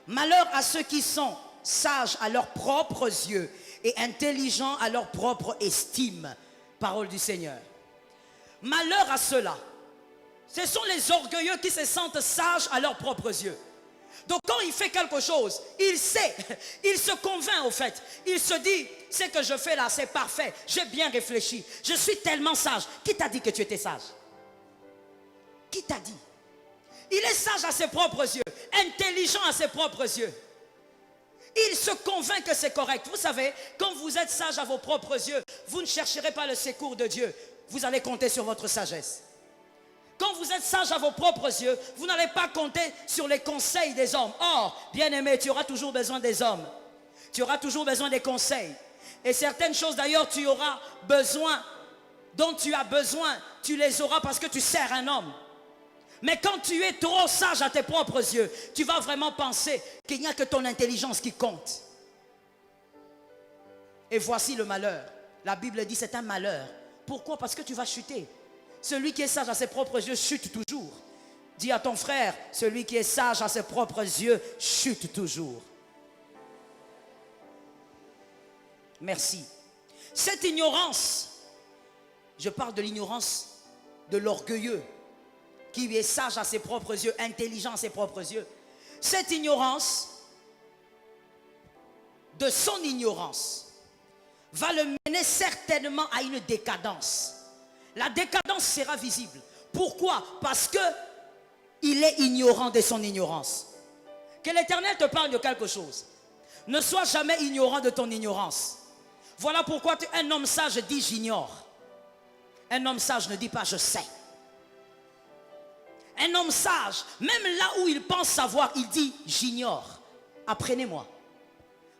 Malheur à ceux qui sont sages à leurs propres yeux et intelligents à leur propre estime. Parole du Seigneur. Malheur à ceux-là. Ce sont les orgueilleux qui se sentent sages à leurs propres yeux. Donc quand il fait quelque chose, il sait, il se convainc au fait. Il se dit, ce que je fais là, c'est parfait. J'ai bien réfléchi. Je suis tellement sage. Qui t'a dit que tu étais sage? Qui t'a dit? Il est sage à ses propres yeux, intelligent à ses propres yeux. Il se convainc que c'est correct. Vous savez, quand vous êtes sage à vos propres yeux, vous ne chercherez pas le secours de Dieu. Vous allez compter sur votre sagesse. Quand vous êtes sage à vos propres yeux, vous n'allez pas compter sur les conseils des hommes. Or, bien-aimé, tu auras toujours besoin des hommes. Tu auras toujours besoin des conseils. Et certaines choses d'ailleurs, tu auras besoin, dont tu as besoin, tu les auras parce que tu sers un homme. Mais quand tu es trop sage à tes propres yeux, tu vas vraiment penser qu'il n'y a que ton intelligence qui compte. Et voici le malheur. La Bible dit c'est un malheur. Pourquoi? Parce que tu vas chuter. Celui qui est sage à ses propres yeux chute toujours. Dis à ton frère, celui qui est sage à ses propres yeux chute toujours. Merci. Cette ignorance, je parle de l'ignorance de l'orgueilleux, qui est sage à ses propres yeux, intelligent à ses propres yeux. Cette ignorance, de son ignorance, va le mener certainement à une décadence. La décadence sera visible. Pourquoi? Parce que il est ignorant de son ignorance. Que l'Éternel te parle de quelque chose. Ne sois jamais ignorant de ton ignorance. Voilà pourquoi un homme sage dit j'ignore. Un homme sage ne dit pas je sais. Un homme sage, même là où il pense savoir, il dit j'ignore. Apprenez-moi.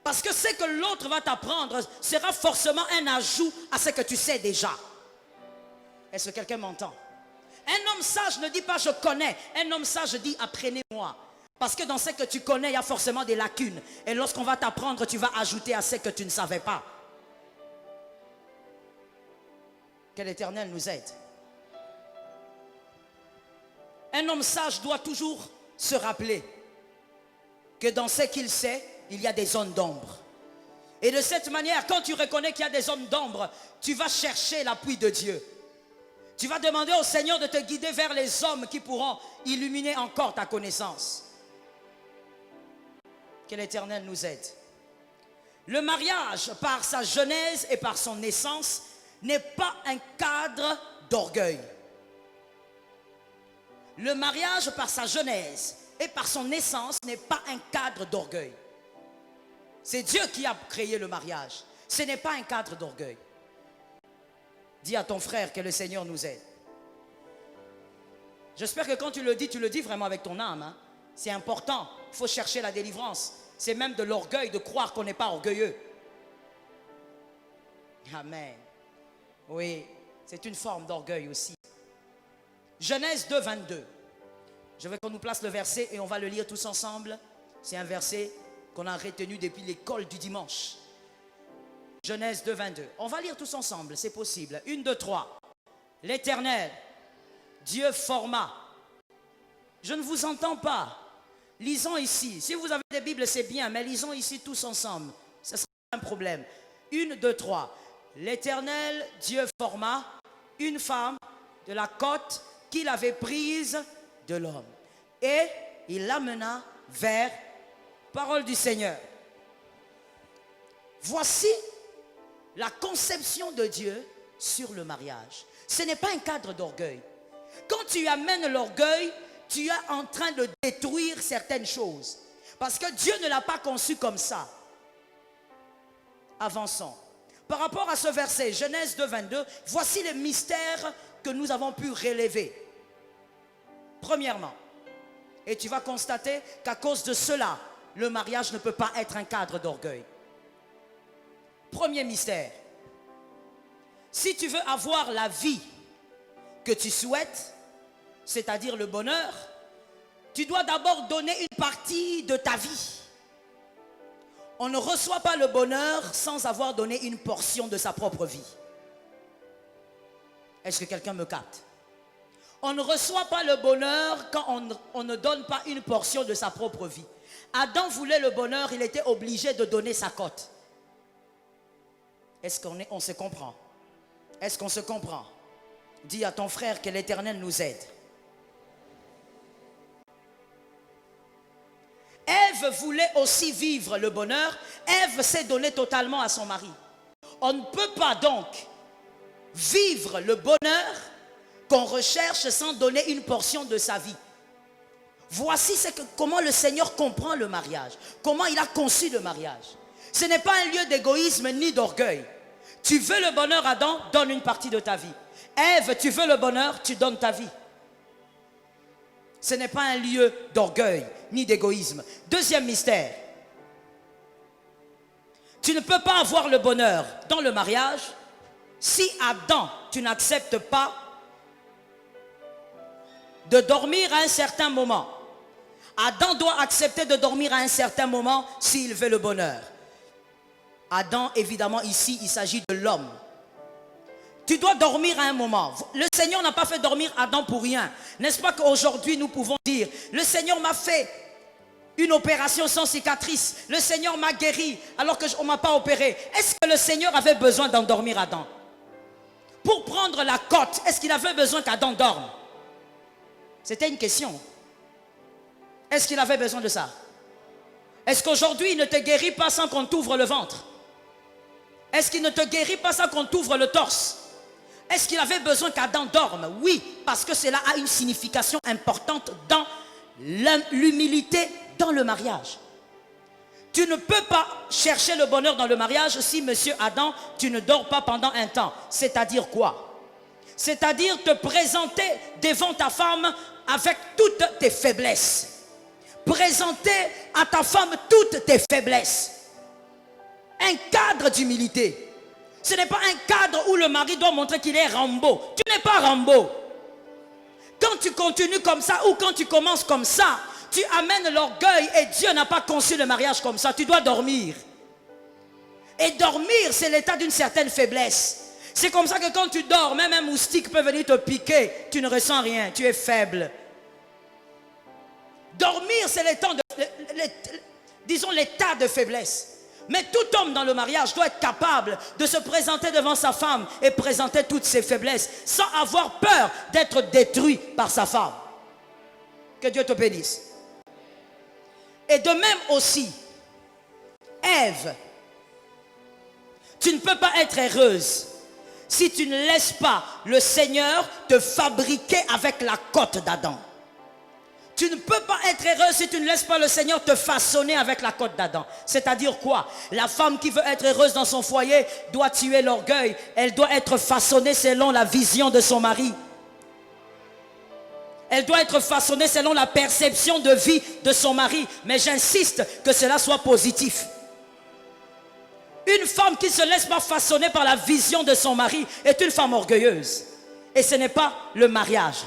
Parce que ce que l'autre va t'apprendre sera forcément un ajout à ce que tu sais déjà. Est-ce que quelqu'un m'entend? Un homme sage ne dit pas je connais. Un homme sage dit apprenez-moi. Parce que dans ce que tu connais, il y a forcément des lacunes. Et lorsqu'on va t'apprendre, tu vas ajouter à ce que tu ne savais pas. Que l'Éternel nous aide. Un homme sage doit toujours se rappeler que dans ce qu'il sait, il y a des zones d'ombre. Et de cette manière, quand tu reconnais qu'il y a des zones d'ombre, tu vas chercher l'appui de Dieu. Tu vas demander au Seigneur de te guider vers les hommes qui pourront illuminer encore ta connaissance. Que l'Éternel nous aide. Le mariage, par sa genèse et par son naissance, n'est pas un cadre d'orgueil. Le mariage, par sa genèse et par son naissance, n'est pas un cadre d'orgueil. C'est Dieu qui a créé le mariage. Ce n'est pas un cadre d'orgueil. Dis à ton frère que le Seigneur nous aide. J'espère que quand tu le dis vraiment avec ton âme. Hein? C'est important. Il faut chercher la délivrance. C'est même de l'orgueil de croire qu'on n'est pas orgueilleux. Amen. Oui, c'est une forme d'orgueil aussi. Genèse 2, 22. Je veux qu'on nous place le verset et on va le lire tous ensemble. C'est un verset qu'on a retenu depuis l'école du dimanche. Genèse 2, 22. On va lire tous ensemble, c'est possible. 1, 2, 3. L'Éternel, Dieu forma. Je ne vous entends pas. Lisons ici. Si vous avez des Bibles, c'est bien, mais lisons ici tous ensemble. Ce sera un problème. 1, 2, 3. L'Éternel, Dieu forma une femme de la côte qu'il avait prise de l'homme. Et il l'amena vers parole du Seigneur. Voici la conception de Dieu sur le mariage. Ce n'est pas un cadre d'orgueil. Quand tu amènes l'orgueil, tu es en train de détruire certaines choses. Parce que Dieu ne l'a pas conçu comme ça. Avançons. Par rapport à ce verset, Genèse 2, 22, voici les mystères que nous avons pu relever. Premièrement, et tu vas constater qu'à cause de cela, le mariage ne peut pas être un cadre d'orgueil. Premier mystère. Si tu veux avoir la vie que tu souhaites, c'est-à-dire le bonheur, tu dois d'abord donner une partie de ta vie. On ne reçoit pas le bonheur sans avoir donné une portion de sa propre vie. Est-ce que quelqu'un me capte? On ne reçoit pas le bonheur quand on ne donne pas une portion de sa propre vie. Adam voulait le bonheur, il était obligé de donner sa cote. Est-ce qu'on se comprend? Est-ce qu'on se comprend? Dis à ton frère que l'Éternel nous aide. Ève voulait aussi vivre le bonheur. Ève s'est donnée totalement à son mari. On ne peut pas donc vivre le bonheur qu'on recherche sans donner une portion de sa vie. Voici comment le Seigneur comprend le mariage. Comment il a conçu le mariage. Ce n'est pas un lieu d'égoïsme ni d'orgueil. Tu veux le bonheur, Adam, donne une partie de ta vie. Ève, tu veux le bonheur, tu donnes ta vie. Ce n'est pas un lieu d'orgueil ni d'égoïsme. Deuxième mystère. Tu ne peux pas avoir le bonheur dans le mariage si Adam, tu n'acceptes pas de dormir à un certain moment. Adam doit accepter de dormir à un certain moment s'il veut le bonheur. Adam, évidemment, ici, il s'agit de l'homme. Tu dois dormir à un moment. Le Seigneur n'a pas fait dormir Adam pour rien. N'est-ce pas qu'aujourd'hui, nous pouvons dire, le Seigneur m'a fait une opération sans cicatrice. Le Seigneur m'a guéri alors qu'on ne m'a pas opéré. Est-ce que le Seigneur avait besoin d'endormir Adam? Pour prendre la cote, est-ce qu'il avait besoin qu'Adam dorme? C'était une question. Est-ce qu'il avait besoin de ça? Est-ce qu'aujourd'hui, il ne te guérit pas sans qu'on t'ouvre le ventre? Est-ce qu'il ne te guérit pas sans qu'on t'ouvre le torse? Est-ce qu'il avait besoin qu'Adam dorme? Oui, parce que cela a une signification importante dans l'humilité dans le mariage. Tu ne peux pas chercher le bonheur dans le mariage si, monsieur Adam, tu ne dors pas pendant un temps. C'est-à-dire quoi? C'est-à-dire te présenter devant ta femme avec toutes tes faiblesses. Présenter à ta femme toutes tes faiblesses. Un cadre d'humilité. Ce n'est pas un cadre où le mari doit montrer qu'il est Rambo. Tu n'es pas Rambo. Quand tu continues comme ça ou quand tu commences comme ça, tu amènes l'orgueil et Dieu n'a pas conçu le mariage comme ça. Tu dois dormir. Et dormir, c'est l'état d'une certaine faiblesse. C'est comme ça que quand tu dors, même un moustique peut venir te piquer. Tu ne ressens rien, tu es faible. Dormir, c'est l'état de faiblesse. Mais tout homme dans le mariage doit être capable de se présenter devant sa femme et présenter toutes ses faiblesses sans avoir peur d'être détruit par sa femme. Que Dieu te bénisse. Et de même aussi, Ève, tu ne peux pas être heureuse si tu ne laisses pas le Seigneur te fabriquer avec la cote d'Adam. Tu ne peux pas être heureux si tu ne laisses pas le Seigneur te façonner avec la cote d'Adam. C'est-à-dire quoi? La femme qui veut être heureuse dans son foyer doit tuer l'orgueil. Elle doit être façonnée selon la vision de son mari. Elle doit être façonnée selon la perception de vie de son mari. Mais j'insiste que cela soit positif. Une femme qui ne se laisse pas façonner par la vision de son mari est une femme orgueilleuse. Et ce n'est pas le mariage.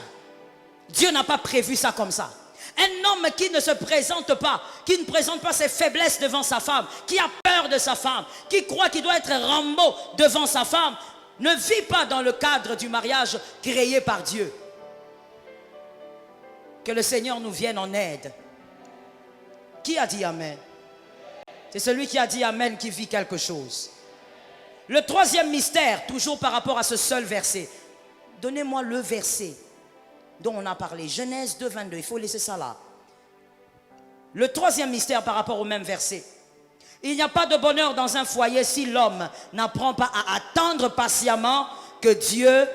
Dieu n'a pas prévu ça comme ça. Un homme qui ne se présente pas, qui ne présente pas ses faiblesses devant sa femme, qui a peur de sa femme, qui croit qu'il doit être Rambo devant sa femme, ne vit pas dans le cadre du mariage créé par Dieu. Que le Seigneur nous vienne en aide. Qui a dit Amen? C'est celui qui a dit Amen qui vit quelque chose. Le troisième mystère, toujours par rapport à ce seul verset. Donnez-moi le verset dont on a parlé, Genèse 2, 22, il faut laisser ça là. Le troisième mystère par rapport au même verset. Il n'y a pas de bonheur dans un foyer si l'homme n'apprend pas à attendre patiemment que Dieu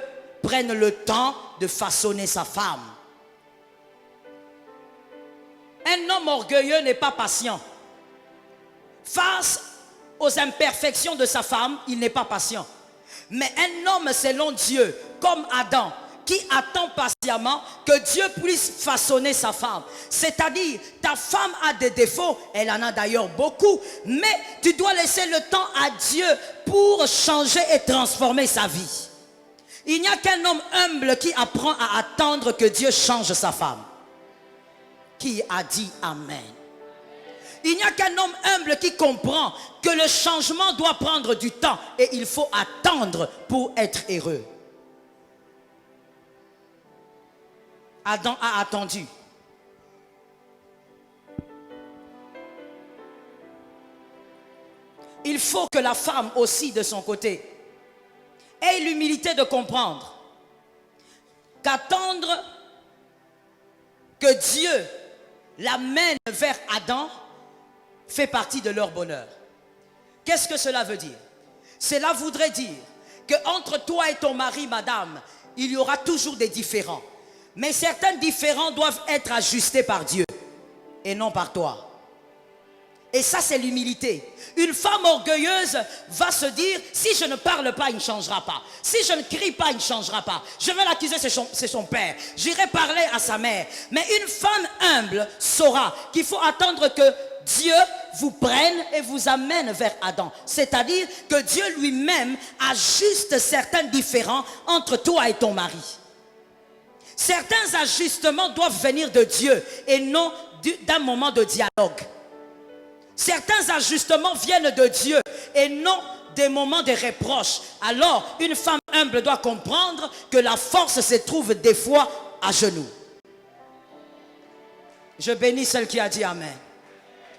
prenne le temps de façonner sa femme. Un homme orgueilleux n'est pas patient. Face aux imperfections de sa femme, il n'est pas patient. Mais un homme selon Dieu, comme Adam, qui attend patiemment que Dieu puisse façonner sa femme. C'est-à-dire, ta femme a des défauts, elle en a d'ailleurs beaucoup, mais tu dois laisser le temps à Dieu pour changer et transformer sa vie. Il n'y a qu'un homme humble qui apprend à attendre que Dieu change sa femme. Qui a dit Amen? Il n'y a qu'un homme humble qui comprend que le changement doit prendre du temps et il faut attendre pour être heureux. Adam a attendu. Il faut que la femme aussi de son côté ait l'humilité de comprendre qu'attendre que Dieu l'amène vers Adam fait partie de leur bonheur. Qu'est-ce que cela veut dire? Cela voudrait dire qu'entre toi et ton mari, madame, il y aura toujours des différends. Mais certains différends doivent être ajustés par Dieu et non par toi. Et ça, c'est l'humilité. Une femme orgueilleuse va se dire, si je ne parle pas, il ne changera pas. Si je ne crie pas, il ne changera pas. Je vais l'accuser, c'est son père. J'irai parler à sa mère. Mais une femme humble saura qu'il faut attendre que Dieu vous prenne et vous amène vers Adam. C'est-à-dire que Dieu lui-même ajuste certains différends entre toi et ton mari. Certains ajustements doivent venir de Dieu et non d'un moment de dialogue. Certains ajustements viennent de Dieu et non des moments de reproches. Alors, une femme humble doit comprendre que la force se trouve des fois à genoux. Je bénis celle qui a dit Amen.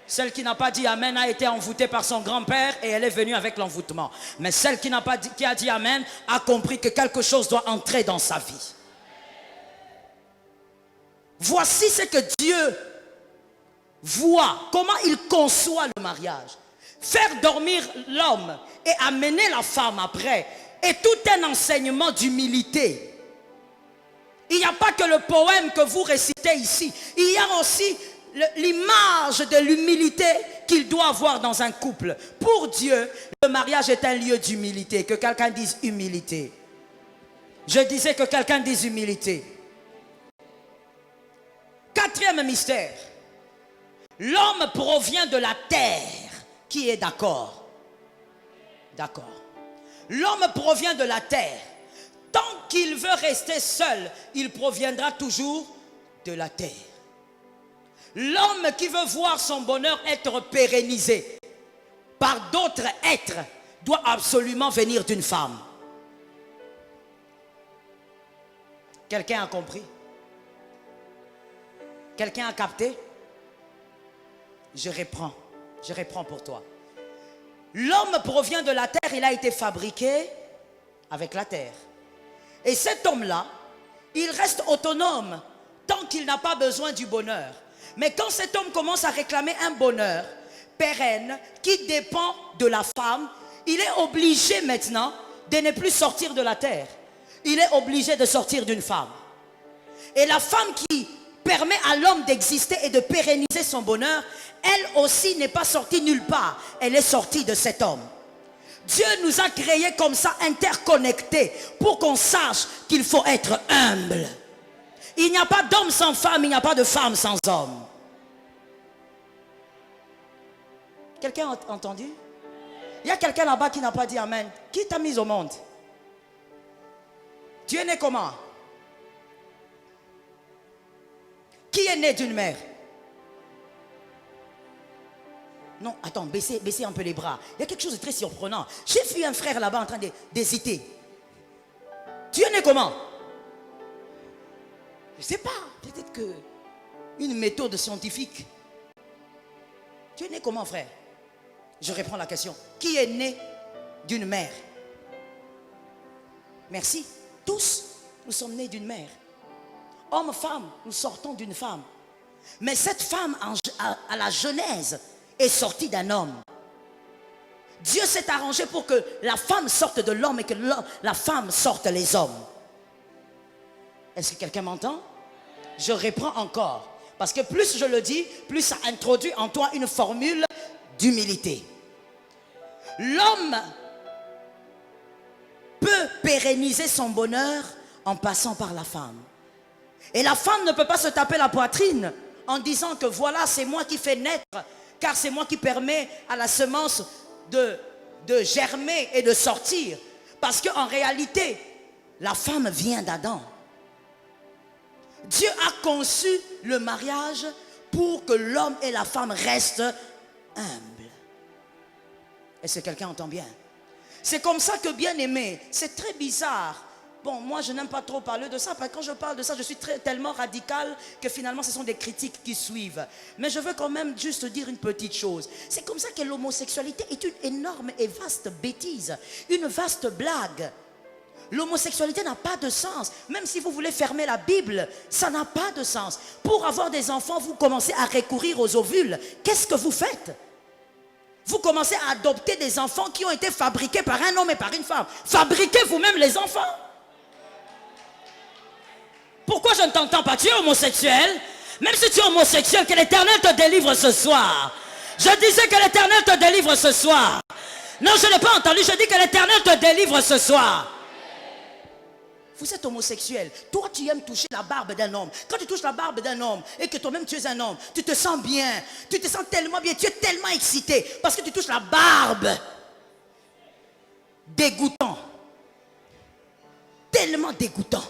Celle qui n'a pas dit Amen a été envoûtée par son grand-père et elle est venue avec l'envoûtement. Mais celle qui a dit Amen a compris que quelque chose doit entrer dans sa vie. Voici ce que Dieu voit, comment il conçoit le mariage. Faire dormir l'homme et amener la femme après est tout un enseignement d'humilité. Il n'y a pas que le poème que vous récitez ici. Il y a aussi l'image de l'humilité qu'il doit avoir dans un couple. Pour Dieu, le mariage est un lieu d'humilité. Que quelqu'un dise humilité. Je disais que quelqu'un dise humilité. Quatrième mystère. L'homme provient de la terre. Qui est d'accord? D'accord. L'homme provient de la terre. Tant qu'il veut rester seul, il proviendra toujours de la terre. L'homme qui veut voir son bonheur être pérennisé par d'autres êtres doit absolument venir d'une femme. Quelqu'un a compris? Quelqu'un a capté? Je reprends pour toi. L'homme provient de la terre, il a été fabriqué avec la terre. Et cet homme-là, il reste autonome tant qu'il n'a pas besoin du bonheur. Mais quand cet homme commence à réclamer un bonheur pérenne qui dépend de la femme, il est obligé maintenant de ne plus sortir de la terre. Il est obligé de sortir d'une femme. Et la femme qui permet à l'homme d'exister et de pérenniser son bonheur, elle aussi n'est pas sortie nulle part. Elle est sortie de cet homme. Dieu nous a créés comme ça, interconnectés, pour qu'on sache qu'il faut être humble. Il n'y a pas d'homme sans femme, il n'y a pas de femme sans homme. Quelqu'un a entendu? Il y a quelqu'un là-bas qui n'a pas dit Amen. Qui t'a mis au monde? Tu es né comment? Qui est né d'une mère? Non, attends, baissez un peu les bras. Il y a quelque chose de très surprenant. J'ai vu un frère là-bas en train d'hésiter. Tu es né comment? Je ne sais pas. Peut-être que une méthode scientifique. Tu es né comment, frère? Je reprends la question. Qui est né d'une mère? Merci. Tous, nous sommes nés d'une mère. Homme, femme, nous sortons d'une femme. Mais cette femme, à la genèse, est sortie d'un homme. Dieu s'est arrangé pour que la femme sorte de l'homme et que la femme sorte les hommes. Est-ce que quelqu'un m'entend? Je reprends encore. Parce que plus je le dis, plus ça introduit en toi une formule d'humilité. L'homme peut pérenniser son bonheur en passant par la femme. Et la femme ne peut pas se taper la poitrine en disant que voilà, c'est moi qui fais naître, car c'est moi qui permets à la semence de germer et de sortir. Parce qu'en réalité, la femme vient d'Adam. Dieu a conçu le mariage pour que l'homme et la femme restent humbles. Est-ce que quelqu'un entend bien? C'est comme ça que, bien aimé, c'est très bizarre. Bon, moi je n'aime pas trop parler de ça, parce que quand je parle de ça, je suis tellement radical que finalement ce sont des critiques qui suivent. Mais je veux quand même juste dire une petite chose. C'est comme ça que l'homosexualité est une énorme et vaste bêtise, une vaste blague. L'homosexualité n'a pas de sens. Même si vous voulez fermer la Bible, ça n'a pas de sens. Pour avoir des enfants, vous commencez à recourir aux ovules. Qu'est-ce que vous faites? Vous commencez à adopter des enfants qui ont été fabriqués par un homme et par une femme. Fabriquez vous-même les enfants. Pourquoi je ne t'entends pas? Tu es homosexuel. Même si tu es homosexuel, que l'Éternel te délivre ce soir. Je disais que l'Éternel te délivre ce soir. Non, je n'ai pas entendu. Je dis que l'Éternel te délivre ce soir. Vous êtes homosexuel. Toi, tu aimes toucher la barbe d'un homme. Quand tu touches la barbe d'un homme et que toi-même tu es un homme, tu te sens bien. Tu te sens tellement bien. Tu es tellement excité parce que tu touches la barbe. Dégoûtant. Tellement dégoûtant.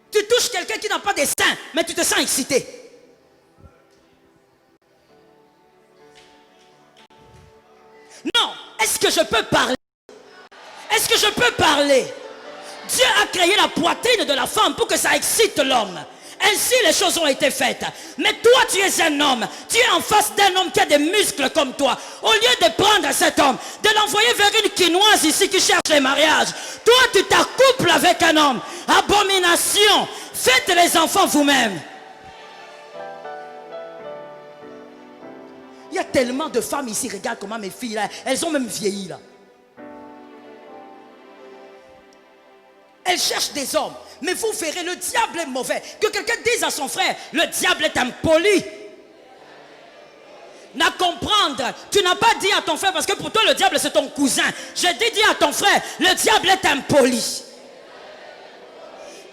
Tu touches quelqu'un qui n'a pas de seins, mais tu te sens excité. Non, est-ce que je peux parler? Est-ce que je peux parler? Dieu a créé la poitrine de la femme pour que ça excite l'homme. Ainsi les choses ont été faites. Mais toi tu es un homme. Tu es en face d'un homme qui a des muscles comme toi. Au lieu de prendre cet homme, de l'envoyer vers une quinoise ici qui cherche les mariages, toi tu t'accouples avec un homme. Abomination. Faites les enfants vous-même. Il y a tellement de femmes ici. Regarde comment mes filles là, elles ont même vieilli là. Elle cherche des hommes. Mais vous verrez, le diable est mauvais. Que quelqu'un dise à son frère, le diable est impoli. N'a comprendre. Tu n'as pas dit à ton frère, parce que pour toi le diable c'est ton cousin. J'ai dit à ton frère, le diable est impoli.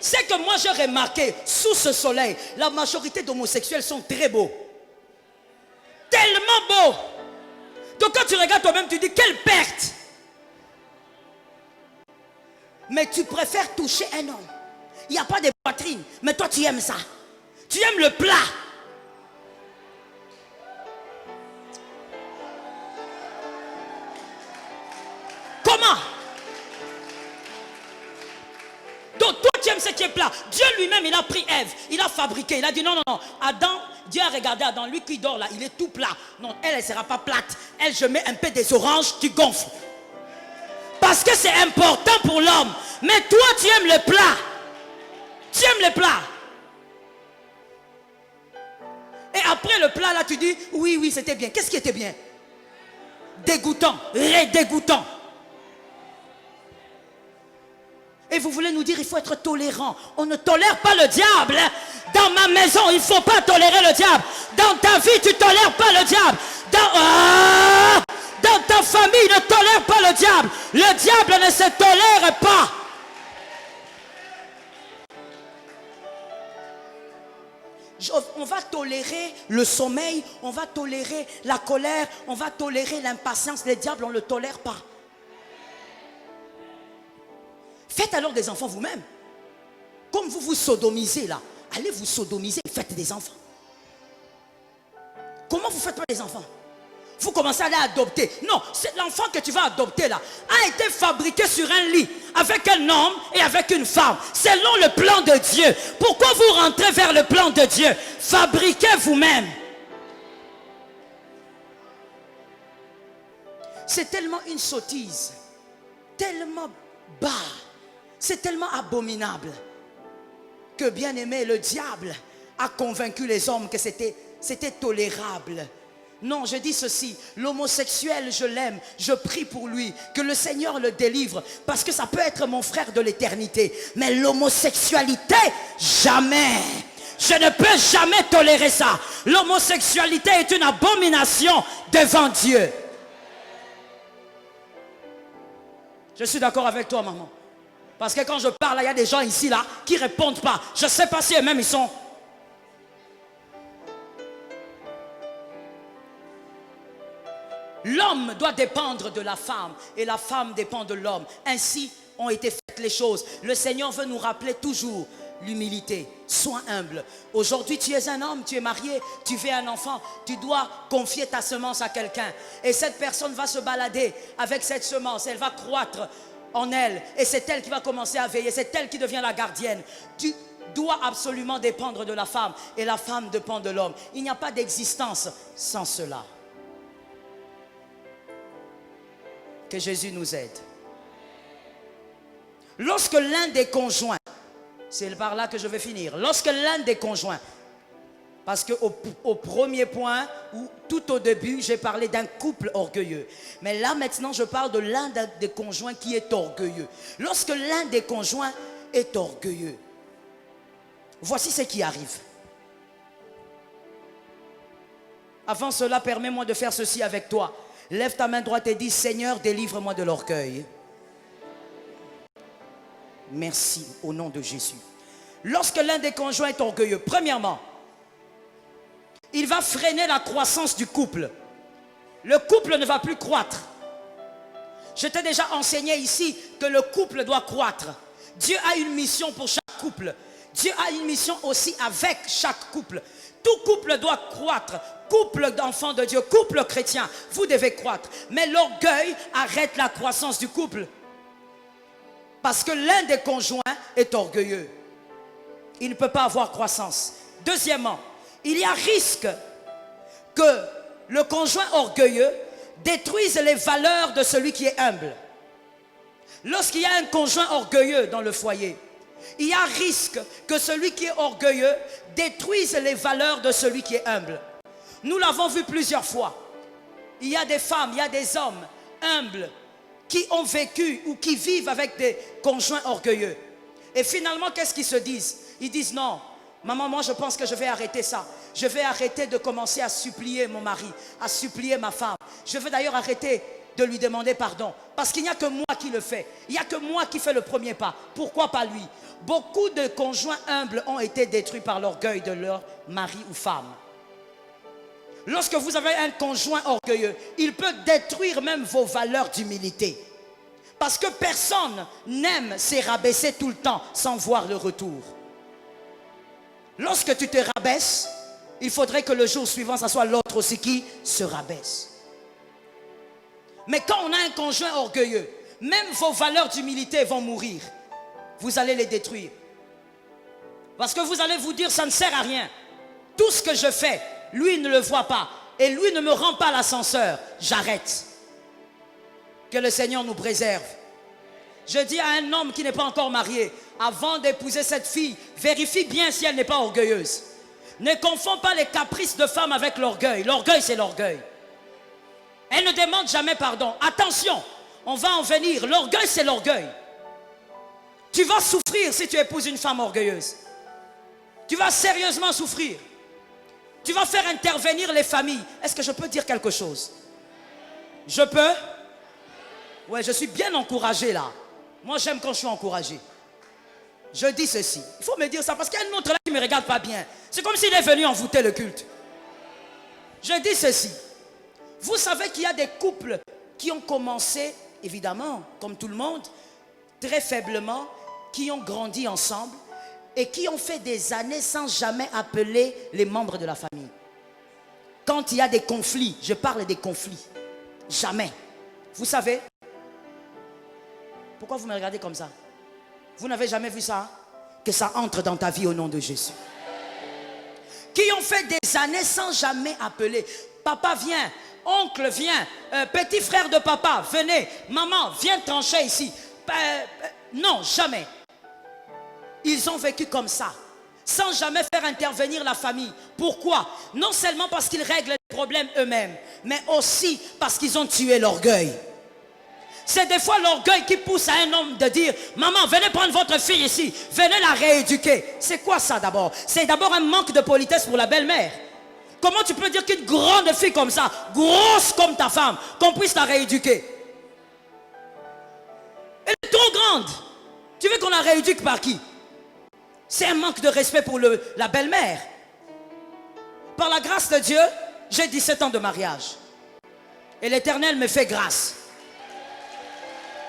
C'est que moi j'ai remarqué, sous ce soleil, la majorité d'homosexuels sont très beaux. Tellement beaux. Donc quand tu regardes toi-même, tu dis, quelle perte. Mais tu préfères toucher un homme. Il n'y a pas de poitrine. Mais toi tu aimes ça. Tu aimes le plat. Comment? Donc toi tu aimes ce qui est plat. Dieu lui-même il a pris Ève. Il a fabriqué. Il a dit non, non, non. Adam, Dieu a regardé Adam. Lui qui dort là, il est tout plat. Non, elle ne sera pas plate. Elle, je mets un peu des oranges, tu gonfles. Parce que c'est important pour l'homme. Mais toi, tu aimes le plat. Tu aimes le plat. Et après le plat, là, tu dis, oui, oui, c'était bien. Qu'est-ce qui était bien? Dégoûtant, dégoûtant. Et vous voulez nous dire, il faut être tolérant. On ne tolère pas le diable. Dans ma maison, il ne faut pas tolérer le diable. Dans ta vie, tu ne tolères pas le diable. Dans ta famille, ne tolère pas le diable. Le diable ne se tolère pas. On va tolérer le sommeil, on va tolérer la colère, on va tolérer l'impatience. Le diable, on ne le tolère pas. Faites alors des enfants vous-même. Comme vous vous sodomisez là, allez vous sodomiser et faites des enfants. Comment vous faites pas des enfants? Vous commencez à aller adopter. Non, c'est l'enfant que tu vas adopter là a été fabriqué sur un lit avec un homme et avec une femme, selon le plan de Dieu. Pourquoi vous rentrez vers le plan de Dieu? Fabriquez vous-même. C'est tellement une sottise, tellement bas, c'est tellement abominable que, bien aimé, le diable a convaincu les hommes que c'était tolérable. Non, je dis ceci, l'homosexuel, je l'aime, je prie pour lui, que le Seigneur le délivre, parce que ça peut être mon frère de l'éternité. Mais l'homosexualité, jamais. Je ne peux jamais tolérer ça. L'homosexualité est une abomination devant Dieu. Je suis d'accord avec toi, maman. Parce que quand je parle, il y a des gens ici, là, qui ne répondent pas. Je ne sais pas si eux-mêmes, ils sont... L'homme doit dépendre de la femme et la femme dépend de l'homme. Ainsi ont été faites les choses. Le Seigneur veut nous rappeler toujours l'humilité. Sois humble. Aujourd'hui, tu es un homme, tu es marié, tu fais un enfant. Tu dois confier ta semence à quelqu'un. Et cette personne va se balader avec cette semence. Elle va croître en elle. Et c'est elle qui va commencer à veiller. C'est elle qui devient la gardienne. Tu dois absolument dépendre de la femme. Et la femme dépend de l'homme. Il n'y a pas d'existence sans cela. Que Jésus nous aide. Lorsque l'un des conjoints, c'est par là que je vais finir, lorsque l'un des conjoints, parce qu'au premier point, ou tout au début, j'ai parlé d'un couple orgueilleux. Mais là maintenant, je parle de l'un des conjoints qui est orgueilleux. Lorsque l'un des conjoints est orgueilleux, voici ce qui arrive. Avant cela, permets-moi de faire ceci avec toi. Lève ta main droite et dis, Seigneur, délivre-moi de l'orgueil. Merci, au nom de Jésus. Lorsque l'un des conjoints est orgueilleux, premièrement, il va freiner la croissance du couple. Le couple ne va plus croître. Je t'ai déjà enseigné ici que le couple doit croître. Dieu a une mission pour chaque couple. Dieu a une mission aussi avec chaque couple. Tout couple doit croître. Couple d'enfants de Dieu, couple chrétien, vous devez croître. Mais l'orgueil arrête la croissance du couple. Parce que l'un des conjoints est orgueilleux. Il ne peut pas avoir croissance. Deuxièmement, il y a risque que le conjoint orgueilleux détruise les valeurs de celui qui est humble. Lorsqu'il y a un conjoint orgueilleux dans le foyer, il y a risque que celui qui est orgueilleux détruise les valeurs de celui qui est humble. Nous l'avons vu plusieurs fois. Il y a des femmes, il y a des hommes humbles qui ont vécu ou qui vivent avec des conjoints orgueilleux. Et finalement, qu'est-ce qu'ils se disent? Ils disent non, maman, moi je pense que je vais arrêter ça. Je vais arrêter de commencer à supplier mon mari, à supplier ma femme. Je vais d'ailleurs arrêter de lui demander pardon. Parce qu'il n'y a que moi qui le fais. Il n'y a que moi qui fais le premier pas. Pourquoi pas lui? Beaucoup de conjoints humbles ont été détruits par l'orgueil de leur mari ou femme. Lorsque vous avez un conjoint orgueilleux, il peut détruire même vos valeurs d'humilité. Parce que personne n'aime se rabaisser tout le temps sans voir le retour. Lorsque tu te rabaisses, il faudrait que le jour suivant, ça soit l'autre aussi qui se rabaisse. Mais quand on a un conjoint orgueilleux, même vos valeurs d'humilité vont mourir. Vous allez les détruire. Parce que vous allez vous dire, ça ne sert à rien. Tout ce que je fais, lui ne le voit pas. Et lui ne me rend pas l'ascenseur. J'arrête. Que le Seigneur nous préserve. Je dis à un homme qui n'est pas encore marié, avant d'épouser cette fille, vérifie bien si elle n'est pas orgueilleuse. Ne confonds pas les caprices de femme avec l'orgueil. L'orgueil, c'est l'orgueil. Elle ne demande jamais pardon. Attention, on va en venir. L'orgueil, c'est l'orgueil. Tu vas souffrir si tu épouses une femme orgueilleuse. Tu vas sérieusement souffrir. Tu vas faire intervenir les familles. Est-ce que je peux dire quelque chose? Je peux? Ouais, je suis bien encouragé là. Moi, j'aime quand je suis encouragé. Je dis ceci. Il faut me dire ça parce qu'il y a un autre là qui ne me regarde pas bien. C'est comme s'il est venu envoûter le culte. Je dis ceci. Vous savez qu'il y a des couples qui ont commencé, évidemment, comme tout le monde, très faiblement, qui ont grandi ensemble et qui ont fait des années sans jamais appeler les membres de la famille. Quand il y a des conflits, je parle des conflits, jamais. Vous savez, pourquoi vous me regardez comme ça? Vous n'avez jamais vu ça? Que ça entre dans ta vie au nom de Jésus. Qui ont fait des années sans jamais appeler. Papa vient, oncle vient, petit frère de papa, venez, maman, viens trancher ici. Non, jamais. Ils ont vécu comme ça, sans jamais faire intervenir la famille. Pourquoi? Non seulement parce qu'ils règlent les problèmes eux-mêmes, mais aussi parce qu'ils ont tué l'orgueil. C'est des fois l'orgueil qui pousse à un homme de dire, maman, venez prendre votre fille ici, venez la rééduquer. C'est quoi ça d'abord? C'est d'abord un manque de politesse pour la belle-mère. Comment tu peux dire qu'une grande fille comme ça, grosse comme ta femme, qu'on puisse la rééduquer? Elle est trop grande. Tu veux qu'on la rééduque par qui? C'est un manque de respect pour la belle-mère. Par la grâce de Dieu, j'ai 17 ans de mariage. Et l'Éternel me fait grâce.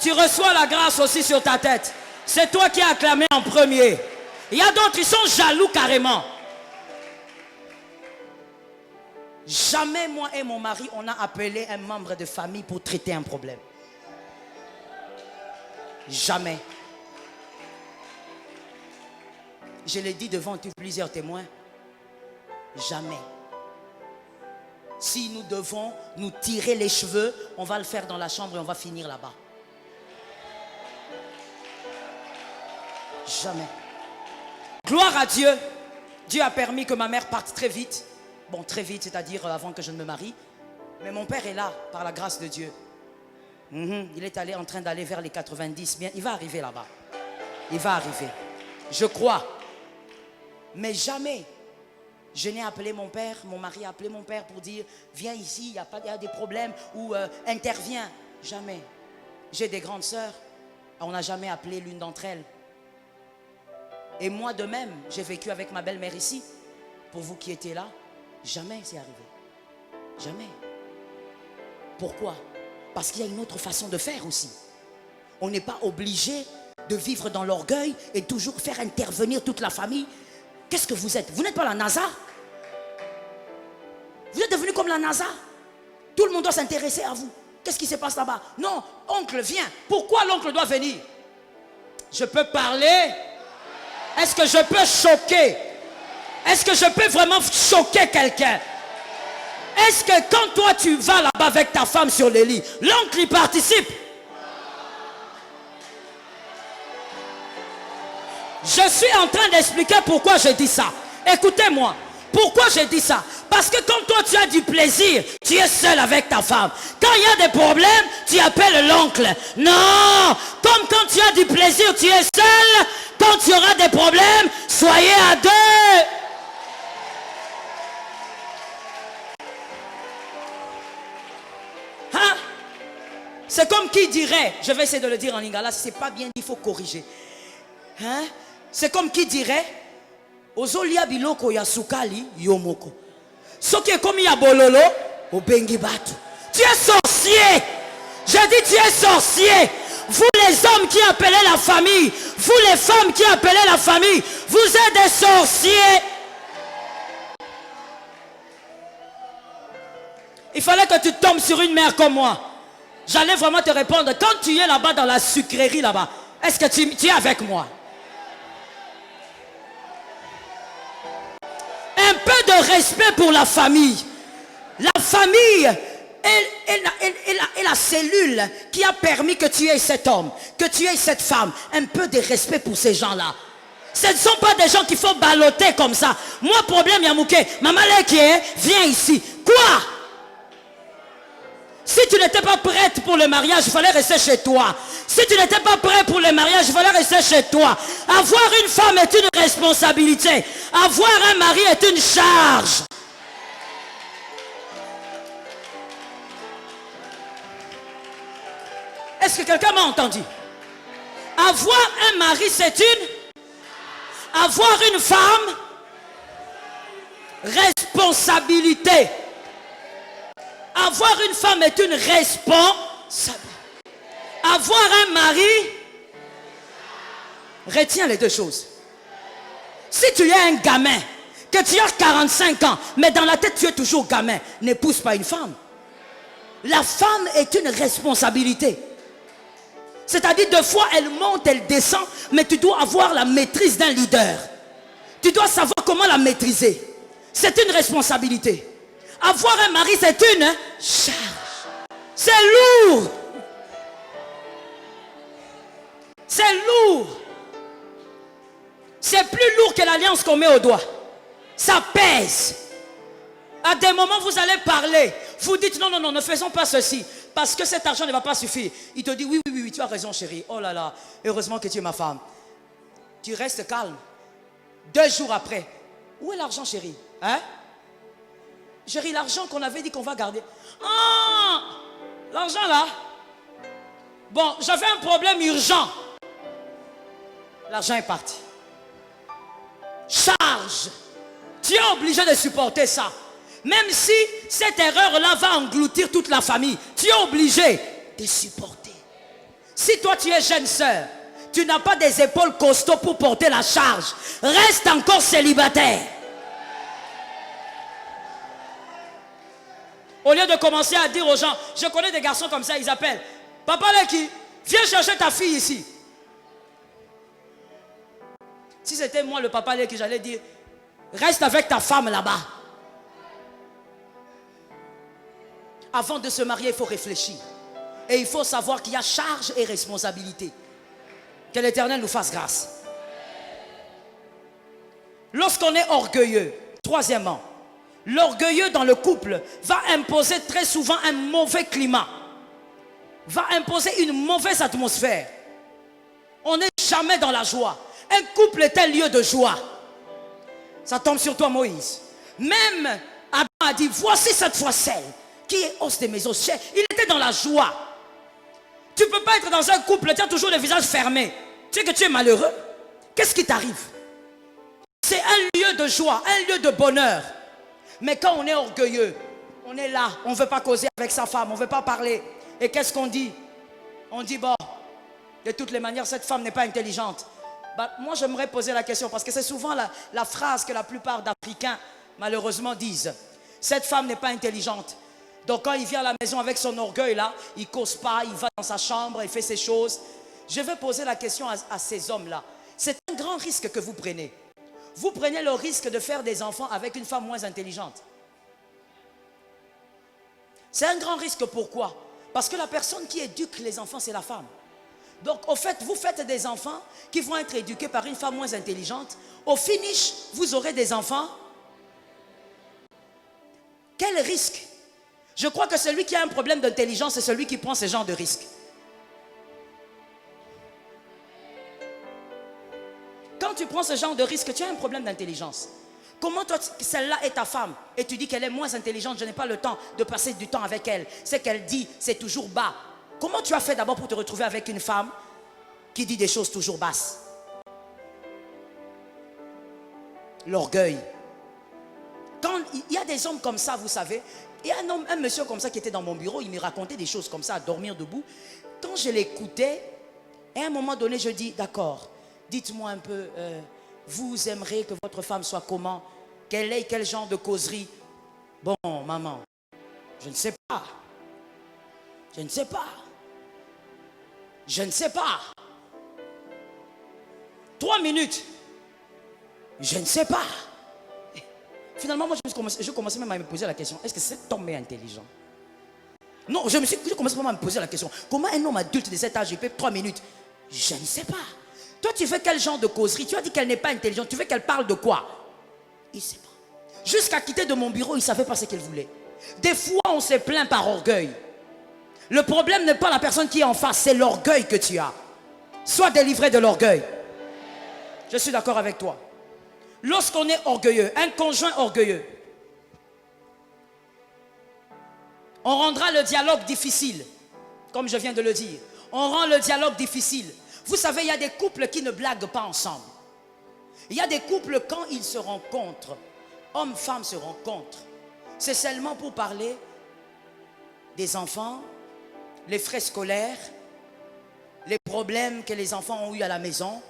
Tu reçois la grâce aussi sur ta tête. C'est toi qui as acclamé en premier. Il y a d'autres qui sont jaloux carrément. Jamais moi et mon mari, on a appelé un membre de famille pour traiter un problème. Jamais. Je l'ai dit devant plusieurs témoins. Jamais. Si nous devons nous tirer les cheveux, on va le faire dans la chambre et on va finir là-bas. Jamais. Gloire à Dieu. Dieu a permis que ma mère parte très vite. Bon, très vite, c'est-à-dire avant que je ne me marie. Mais mon père est là, par la grâce de Dieu. Il est en train d'aller vers les 90. Bien, il va arriver là-bas. Il va arriver. Je crois. Mais jamais, je n'ai appelé mon père, mon mari a appelé mon père pour dire, viens ici, il y a des problèmes, ou interviens. Jamais. J'ai des grandes sœurs. On n'a jamais appelé l'une d'entre elles. Et moi de même, j'ai vécu avec ma belle-mère ici. Pour vous qui étiez là, jamais c'est arrivé. Jamais. Pourquoi? Parce qu'il y a une autre façon de faire aussi. On n'est pas obligé de vivre dans l'orgueil et toujours faire intervenir toute la famille. Qu'est-ce que vous êtes? Vous n'êtes pas la NASA? Vous êtes devenu comme la NASA? Tout le monde doit s'intéresser à vous. Qu'est-ce qui se passe là-bas? Non, oncle vient. Pourquoi l'oncle doit venir? Je peux parler? Est-ce que je peux choquer? Est-ce que je peux vraiment choquer quelqu'un? Est-ce que quand toi tu vas là-bas avec ta femme sur le lit, l'oncle y participe? Je suis en train d'expliquer pourquoi je dis ça. Écoutez-moi. Pourquoi je dis ça? Parce que quand toi tu as du plaisir, tu es seul avec ta femme. Quand il y a des problèmes, tu appelles l'oncle. Non! Comme quand tu as du plaisir, tu es seul. Quand tu auras des problèmes, soyez à deux. Hein? C'est comme qui dirait, je vais essayer de le dire en lingala, si c'est pas bien dit, il faut corriger. Hein? C'est comme qui dirait, ozolia biloko ya sukali yomoko. Soki ekomi ya bololo, obengi batu. Tu es sorcier. Je dis tu es sorcier. Vous les hommes qui appelez la famille, vous les femmes qui appelez la famille, vous êtes des sorciers. Il fallait que tu tombes sur une mère comme moi. J'allais vraiment te répondre. Quand tu es là-bas dans la sucrerie là-bas, est-ce que tu es avec moi? Un peu de respect pour la famille. La famille est la cellule qui a permis que tu aies cet homme, que tu aies cette femme. Un peu de respect pour ces gens-là. Ce ne sont pas des gens qu'il faut balloter comme ça. Moi, problème, Yamouké, maman Lekie, viens ici. Quoi? Si tu n'étais pas prête pour le mariage, il fallait rester chez toi. Si tu n'étais pas prêt pour le mariage, il fallait rester chez toi. Avoir une femme est une responsabilité. Avoir un mari est une charge. Est-ce que quelqu'un m'a entendu? Avoir un mari, c'est une... Avoir une femme, responsabilité. Avoir une femme est une responsabilité. Avoir un mari, retiens les deux choses. Si tu es un gamin, que tu as 45 ans, mais dans la tête tu es toujours gamin, n'épouse pas une femme. La femme est une responsabilité. C'est-à-dire, deux fois elle monte, elle descend, mais tu dois avoir la maîtrise d'un leader. Tu dois savoir comment la maîtriser. C'est une responsabilité. Avoir un mari, c'est une charge. C'est lourd. C'est lourd. C'est plus lourd que l'alliance qu'on met au doigt. Ça pèse. À des moments, vous allez parler. Vous dites non, non, non, ne faisons pas ceci. parce que cet argent ne va pas suffire. Il te dit, oui, oui, oui, oui, tu as raison chérie. Oh là là, heureusement que tu es ma femme. Tu restes calme. 2 jours après, où est l'argent chérie? Hein? Chérie, l'argent qu'on avait dit qu'on va garder. Ah, l'argent là. Bon, j'avais un problème urgent. L'argent est parti. Charge. Tu es obligé de supporter ça. Même si cette erreur-là va engloutir toute la famille, tu es obligé de supporter. Si toi tu es jeune sœur, tu n'as pas des épaules costauds pour porter la charge, reste encore célibataire. Au lieu de commencer à dire aux gens, je connais des garçons comme ça, ils appellent, papa Leki, viens chercher ta fille ici. Si c'était moi le papa Leki, j'allais dire, reste avec ta femme là-bas. Avant de se marier, il faut réfléchir. Et il faut savoir qu'il y a charge et responsabilité. Que l'Éternel nous fasse grâce. Lorsqu'on est orgueilleux, troisièmement, l'orgueilleux dans le couple va imposer très souvent un mauvais climat. Va imposer une mauvaise atmosphère. On n'est jamais dans la joie. Un couple est un lieu de joie. Ça tombe sur toi, Moïse. Même Adam a dit, voici cette fois celle qui est os de mes os. Il était dans la joie. Tu ne peux pas être dans un couple, tu as toujours le visage fermé. Tu sais que tu es malheureux. Qu'est-ce qui t'arrive? C'est un lieu de joie, un lieu de bonheur. Mais quand on est orgueilleux, on est là, on ne veut pas causer avec sa femme, on ne veut pas parler. Et qu'est-ce qu'on dit? On dit, bon, de toutes les manières, cette femme n'est pas intelligente. Bah, moi, j'aimerais poser la question, parce que c'est souvent la phrase que la plupart d'Africains, malheureusement, disent. Cette femme n'est pas intelligente. Donc quand il vient à la maison avec son orgueil là, il ne cause pas, il va dans sa chambre, il fait ses choses. Je vais poser la question à ces hommes-là. C'est un grand risque que vous prenez. Vous prenez le risque de faire des enfants avec une femme moins intelligente. C'est un grand risque, pourquoi? Parce que la personne qui éduque les enfants, c'est la femme. Donc au fait, vous faites des enfants qui vont être éduqués par une femme moins intelligente. Au finish, vous aurez des enfants. Quel risque? Je crois que celui qui a un problème d'intelligence, c'est celui qui prend ce genre de risque. Quand tu prends ce genre de risque, tu as un problème d'intelligence. Comment toi, celle-là est ta femme, et tu dis qu'elle est moins intelligente, je n'ai pas le temps de passer du temps avec elle. Ce qu'elle dit, c'est toujours bas. Comment tu as fait d'abord pour te retrouver avec une femme qui dit des choses toujours basses? L'orgueil. Quand il y a des hommes comme ça, vous savez, il y a un monsieur comme ça qui était dans mon bureau, il me racontait des choses comme ça, à dormir debout. Quand je l'écoutais, à un moment donné, je dis, d'accord, dites-moi un peu, vous aimeriez que votre femme soit comment? Quel genre de causerie? Bon, maman, je ne sais pas. Je ne sais pas. Je ne sais pas. 3 minutes. Je ne sais pas. Finalement, moi, je commençais même à me poser la question, est-ce que cet homme est intelligent? Non, je commençais même à me poser la question, comment un homme adulte de cet âge, il peut 3 minutes? Je ne sais pas. Toi, tu fais quel genre de causerie? Tu as dit qu'elle n'est pas intelligente, tu veux qu'elle parle de quoi? Il ne sait pas. Jusqu'à quitter de mon bureau, il ne savait pas ce qu'elle voulait. Des fois, on se plaint par orgueil. Le problème n'est pas la personne qui est en face, c'est l'orgueil que tu as. Sois délivré de l'orgueil. Je suis d'accord avec toi. Lorsqu'on est orgueilleux, un conjoint orgueilleux, on rendra le dialogue difficile, comme je viens de le dire. On rend le dialogue difficile. Vous savez, il y a des couples qui ne blaguent pas ensemble. Il y a des couples, quand ils se rencontrent, hommes, femmes se rencontrent, c'est seulement pour parler des enfants, les frais scolaires, les problèmes que les enfants ont eu à la maison,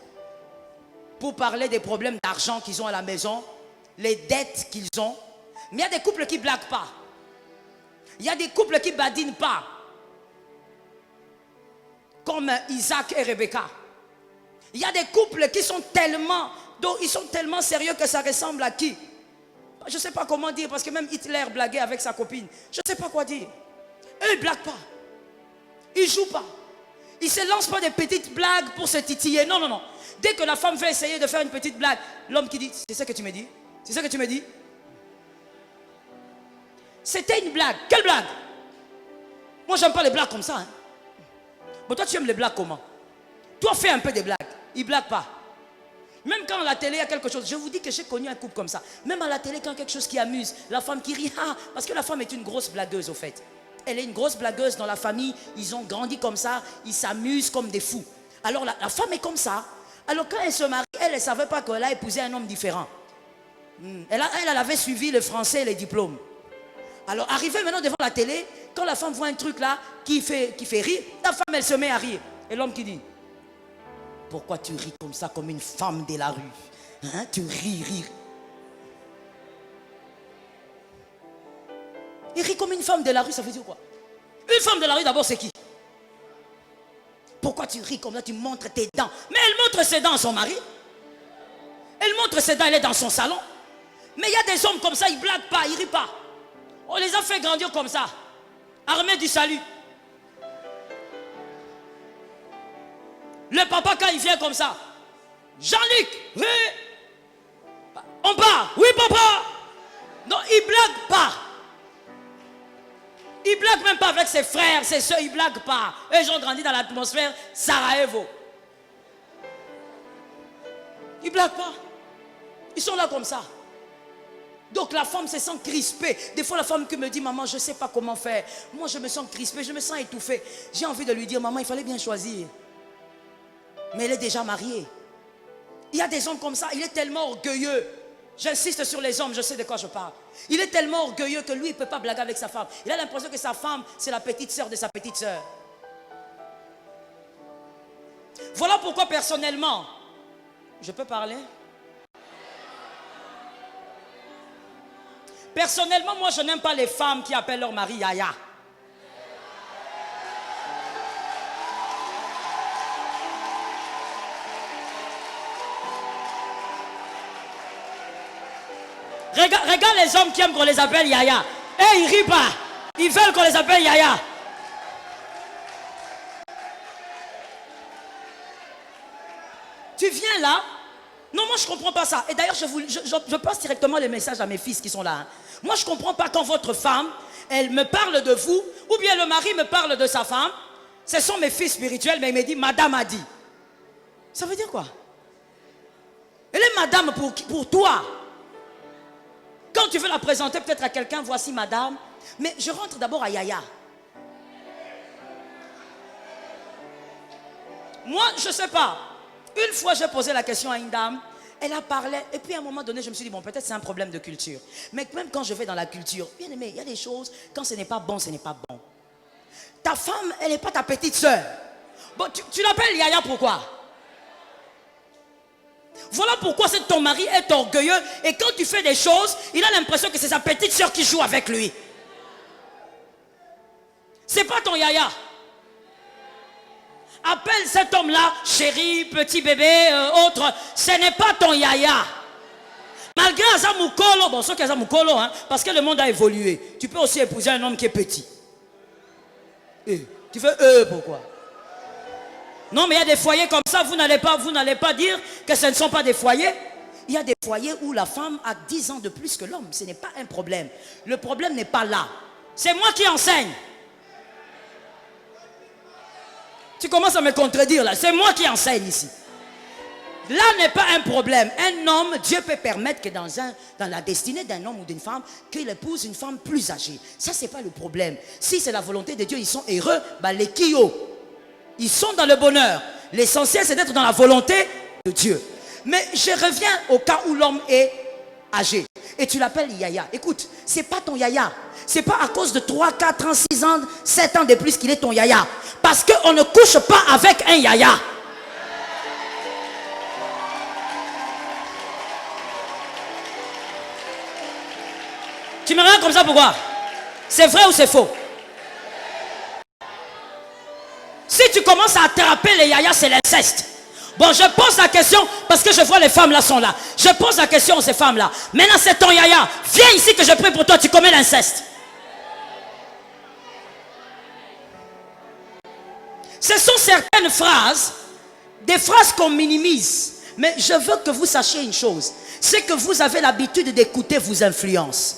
pour parler des problèmes d'argent qu'ils ont à la maison, les dettes qu'ils ont. Mais il y a des couples qui ne blaguent pas. Il y a des couples qui ne badinent pas. Comme Isaac et Rebecca. Il y a des couples qui sont tellement sérieux que ça ressemble à qui? Je ne sais pas comment dire, parce que même Hitler blaguait avec sa copine. Je ne sais pas quoi dire. Eux, ils ne blaguent pas. Ils ne jouent pas. Ils ne se lancent pas des petites blagues pour se titiller. Non, non, non. Dès que la femme veut essayer de faire une petite blague, l'homme qui dit, c'est ça que tu me dis? C'est ça que tu me dis? C'était une blague. Quelle blague? Moi, j'aime pas les blagues comme ça. Hein. Bon, toi, tu aimes les blagues comment? Toi, fais un peu des blagues. Ils blaguent pas. Même quand à la télé, il y a quelque chose. Je vous dis que j'ai connu un couple comme ça. Même à la télé, quand il y a quelque chose qui amuse, la femme qui rit. Ah, parce que la femme est une grosse blagueuse, au fait. Elle est une grosse blagueuse dans la famille. Ils ont grandi comme ça. Ils s'amusent comme des fous. Alors, la femme est comme ça. Alors, quand elle se marie, elle ne savait pas qu'elle a épousé un homme différent. Elle avait suivi le français et les diplômes. Alors, arrivée maintenant devant la télé, quand la femme voit un truc là qui fait rire, la femme, elle se met à rire. Et l'homme qui dit, pourquoi tu ris comme ça, comme une femme de la rue? Hein? Tu ris. Il rit comme une femme de la rue, ça veut dire quoi? Une femme de la rue, d'abord, c'est qui? Pourquoi tu ris comme ça? Tu montres tes dents. Mais elle montre ses dents à son mari. Elle montre ses dents, elle est dans son salon. Mais il y a des hommes comme ça, ils ne blaguent pas, ils ne rient pas. On les a fait grandir comme ça. Armée du salut. Le papa, quand il vient comme ça, Jean-Luc, oui. On part, oui papa. Non, il ne blague pas. Il ne blague même pas avec ses frères, ses soeurs, il ne blague pas. Eux, ils ont grandi dans l'atmosphère Sarajevo. Ils ne blaguent pas. Ils sont là comme ça. Donc la femme se sent crispée. Des fois la femme qui me dit, maman, je ne sais pas comment faire. Moi, je me sens crispée, je me sens étouffée. J'ai envie de lui dire, maman, il fallait bien choisir. Mais elle est déjà mariée. Il y a des hommes comme ça, il est tellement orgueilleux. J'insiste sur les hommes, je sais de quoi je parle. Il est tellement orgueilleux que lui, il ne peut pas blaguer avec sa femme. Il a l'impression que sa femme, c'est la petite sœur de sa petite sœur. Voilà pourquoi personnellement, je peux parler? Personnellement, moi, je n'aime pas les femmes qui appellent leur mari Yaya. Regarde les hommes qui aiment qu'on les appelle Yaya. Ils rient pas. Ils veulent qu'on les appelle Yaya. Tu viens là. Non, moi je ne comprends pas ça. Et d'ailleurs, je passe directement les messages à mes fils qui sont là. Hein. Moi, je ne comprends pas quand votre femme, elle me parle de vous, ou bien le mari me parle de sa femme. Ce sont mes fils spirituels, mais il me dit, madame a dit. Ça veut dire quoi? Elle est madame pour toi. Quand tu veux la présenter peut-être à quelqu'un, voici madame. Mais je rentre d'abord à Yaya. Moi, je ne sais pas. Une fois, j'ai posé la question à une dame. Elle a parlé. Et puis, à un moment donné, je me suis dit, bon, peut-être c'est un problème de culture. Mais même quand je vais dans la culture, bien aimé, il y a des choses, quand ce n'est pas bon, ce n'est pas bon. Ta femme, elle n'est pas ta petite soeur. Bon, tu l'appelles Yaya, pourquoi? Voilà pourquoi ton mari est orgueilleux. Et quand tu fais des choses, il a l'impression que c'est sa petite soeur qui joue avec lui. C'est pas ton Yaya. Appelle cet homme-là, chéri, petit bébé, autre. Ce n'est pas ton Yaya. Malgré Azamukolo, bon, sauf qu'Azamukolo, hein, parce que le monde a évolué. Tu peux aussi épouser un homme qui est petit. Tu fais pourquoi? Non, mais il y a des foyers comme ça, vous n'allez pas dire que ce ne sont pas des foyers. Il y a des foyers où la femme a 10 ans de plus que l'homme. Ce n'est pas un problème. Le problème n'est pas là. C'est moi qui enseigne. Tu commences à me contredire là. C'est moi qui enseigne ici. Là n'est pas un problème. Un homme, Dieu peut permettre que dans la destinée d'un homme ou d'une femme, qu'il épouse une femme plus âgée. Ça, c'est pas le problème. Si c'est la volonté de Dieu, ils sont heureux. Bah, les Kio, ils sont dans le bonheur. L'essentiel, c'est d'être dans la volonté de Dieu. Mais je reviens au cas où l'homme est âgé. Et tu l'appelles Yaya. Écoute, c'est pas ton Yaya. C'est pas à cause de 3, 4 ans, 6 ans, 7 ans de plus qu'il est ton Yaya. Parce qu'on ne couche pas avec un Yaya. Tu me regardes comme ça, pourquoi? C'est vrai ou c'est faux? Si tu commences à attraper les Yaya, c'est l'inceste. Bon, je pose la question parce que je vois les femmes là sont là. Je pose la question à ces femmes là. Maintenant, c'est ton Yaya. Viens ici que je prie pour toi. Tu commets l'inceste. Ce sont certaines phrases, des phrases qu'on minimise. Mais je veux que vous sachiez une chose. C'est que vous avez l'habitude d'écouter vos influences.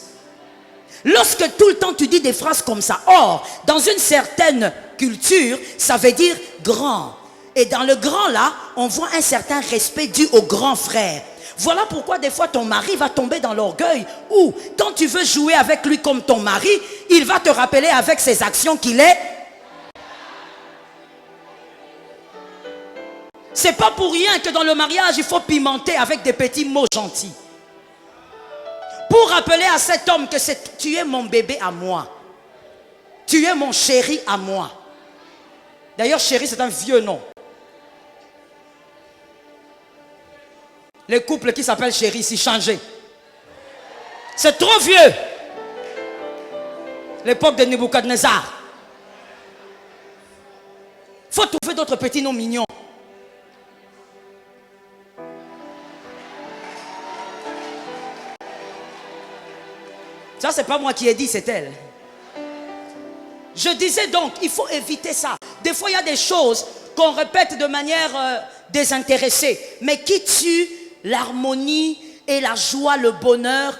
Lorsque tout le temps tu dis des phrases comme ça, or, dans une certaine culture, ça veut dire grand. Et dans le grand là, on voit un certain respect dû au grand frère. Voilà pourquoi des fois ton mari va tomber dans l'orgueil, ou quand tu veux jouer avec lui comme ton mari, il va te rappeler avec ses actions qu'il est. C'est pas pour rien que dans le mariage, il faut pimenter avec des petits mots gentils. Pour rappeler à cet homme que tu es mon bébé à moi. Tu es mon chéri à moi. D'ailleurs, chéri, c'est un vieux nom. Les couples qui s'appellent chéri, ici, changez. C'est trop vieux. L'époque de Nebuchadnezzar. Il faut trouver d'autres petits noms mignons. Ça, c'est pas moi qui ai dit, c'est elle. Je disais donc, il faut éviter ça. Des fois, il y a des choses qu'on répète de manière désintéressée, mais qui tuent l'harmonie et la joie, le bonheur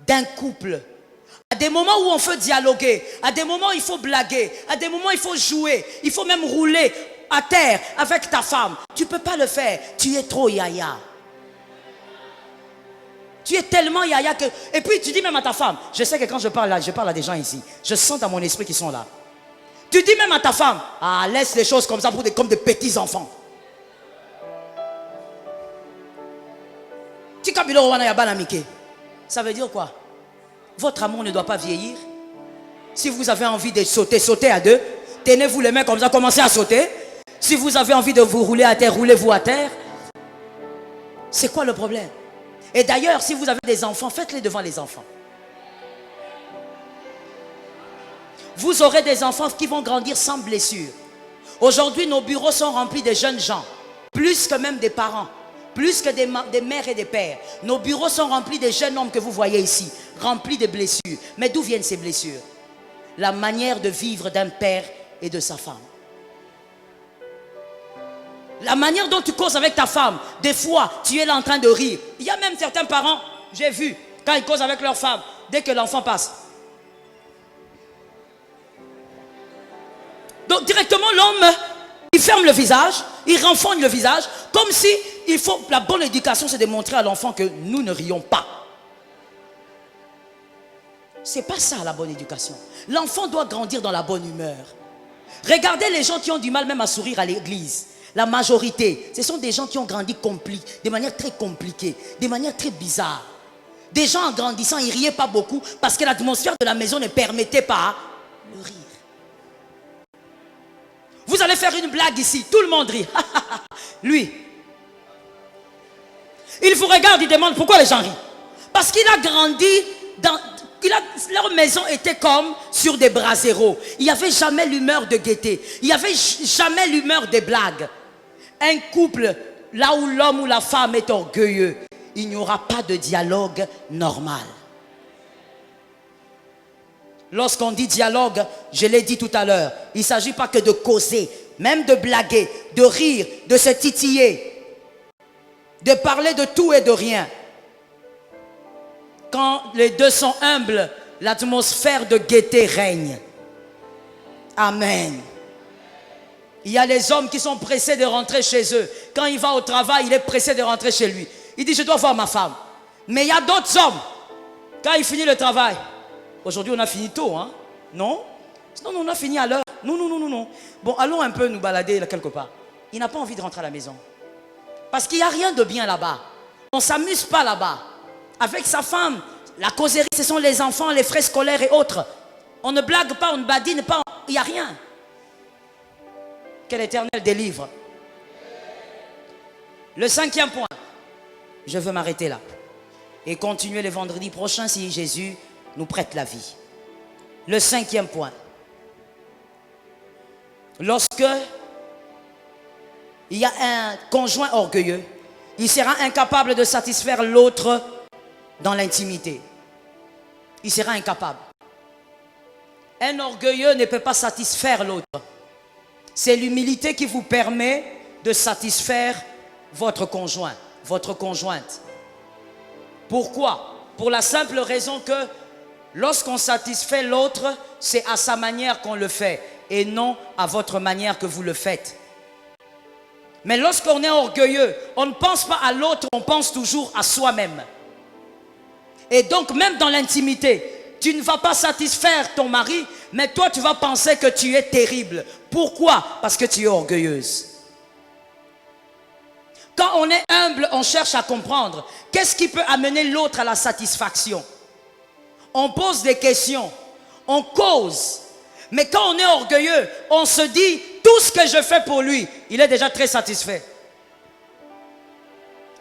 d'un couple. À des moments où on peut dialoguer, à des moments où il faut blaguer, à des moments où il faut jouer, il faut même rouler à terre avec ta femme. Tu ne peux pas le faire, tu es trop yaya. Tu es tellement yaya que... Et puis tu dis même à ta femme, je sais que quand je parle à des gens ici, je sens dans mon esprit qu'ils sont là. Tu dis même à ta femme, ah, laisse les choses comme ça comme des petits enfants. Ça veut dire quoi? Votre amour ne doit pas vieillir. Si vous avez envie de sauter, sautez à deux. Tenez-vous les mains comme ça, commencez à sauter. Si vous avez envie de vous rouler à terre, roulez-vous à terre. C'est quoi le problème? Et d'ailleurs, si vous avez des enfants, faites-les devant les enfants. Vous aurez des enfants qui vont grandir sans blessure. Aujourd'hui, nos bureaux sont remplis de jeunes gens, plus que même des parents, plus que des mères et des pères. Nos bureaux sont remplis de jeunes hommes que vous voyez ici, remplis de blessures. Mais d'où viennent ces blessures? La manière de vivre d'un père et de sa femme. La manière dont tu causes avec ta femme, des fois, tu es là en train de rire. Il y a même certains parents, j'ai vu, quand ils causent avec leur femme, dès que l'enfant passe. Donc directement, l'homme, il ferme le visage, il renfonce le visage, comme si il faut, la bonne éducation, c'est de montrer à l'enfant que nous ne rions pas. C'est pas ça la bonne éducation. L'enfant doit grandir dans la bonne humeur. Regardez les gens qui ont du mal même à sourire à l'église. La majorité, ce sont des gens qui ont grandi de manière très compliquée, de manière très bizarre. Des gens en grandissant, ils ne riaient pas beaucoup parce que l'atmosphère de la maison ne permettait pas le rire. Vous allez faire une blague ici, tout le monde rit. Lui, il vous regarde, il demande pourquoi les gens rient. Parce qu'il a grandi dans... leur maison était comme sur des braseros. Il n'y avait jamais l'humeur de gaieté. Il n'y avait jamais l'humeur des blagues. Un couple, là où l'homme ou la femme est orgueilleux, il n'y aura pas de dialogue normal. Lorsqu'on dit dialogue, je l'ai dit tout à l'heure, il ne s'agit pas que de causer, même de blaguer, de rire, de se titiller, de parler de tout et de rien. Quand les deux sont humbles, l'atmosphère de gaieté règne. Amen. Il y a les hommes qui sont pressés de rentrer chez eux. Quand il va au travail, il est pressé de rentrer chez lui. Il dit, je dois voir ma femme. Mais il y a d'autres hommes, quand il finit le travail, aujourd'hui on a fini tôt, hein? Non? Non, on a fini à l'heure. Non. Bon, allons un peu nous balader là quelque part. Il n'a pas envie de rentrer à la maison. Parce qu'il n'y a rien de bien là-bas. On ne s'amuse pas là-bas. Avec sa femme, la causerie, ce sont les enfants, les frais scolaires et autres. On ne blague pas, on ne badine pas, il n'y a rien. Que l'Éternel délivre. Le 5e point, je veux m'arrêter là. Et continuer le vendredi prochain si Jésus nous prête la vie. Le 5e point. Lorsque il y a un conjoint orgueilleux, il sera incapable de satisfaire l'autre dans l'intimité. Il sera incapable. Un orgueilleux ne peut pas satisfaire l'autre. C'est l'humilité qui vous permet de satisfaire votre conjoint, votre conjointe. Pourquoi? Pour la simple raison que Lorsqu'on satisfait l'autre, c'est à sa manière qu'on le fait et non à votre manière que vous le faites. Mais lorsqu'on est orgueilleux, on ne pense pas à l'autre, on pense toujours à soi-même. Et donc même dans l'intimité, tu ne vas pas satisfaire ton mari, mais toi tu vas penser que tu es terrible. Pourquoi? Parce que tu es orgueilleuse. Quand on est humble, on cherche à comprendre. Qu'est-ce qui peut amener l'autre à la satisfaction? On pose des questions, on cause. Mais quand on est orgueilleux, on se dit, tout ce que je fais pour lui, il est déjà très satisfait.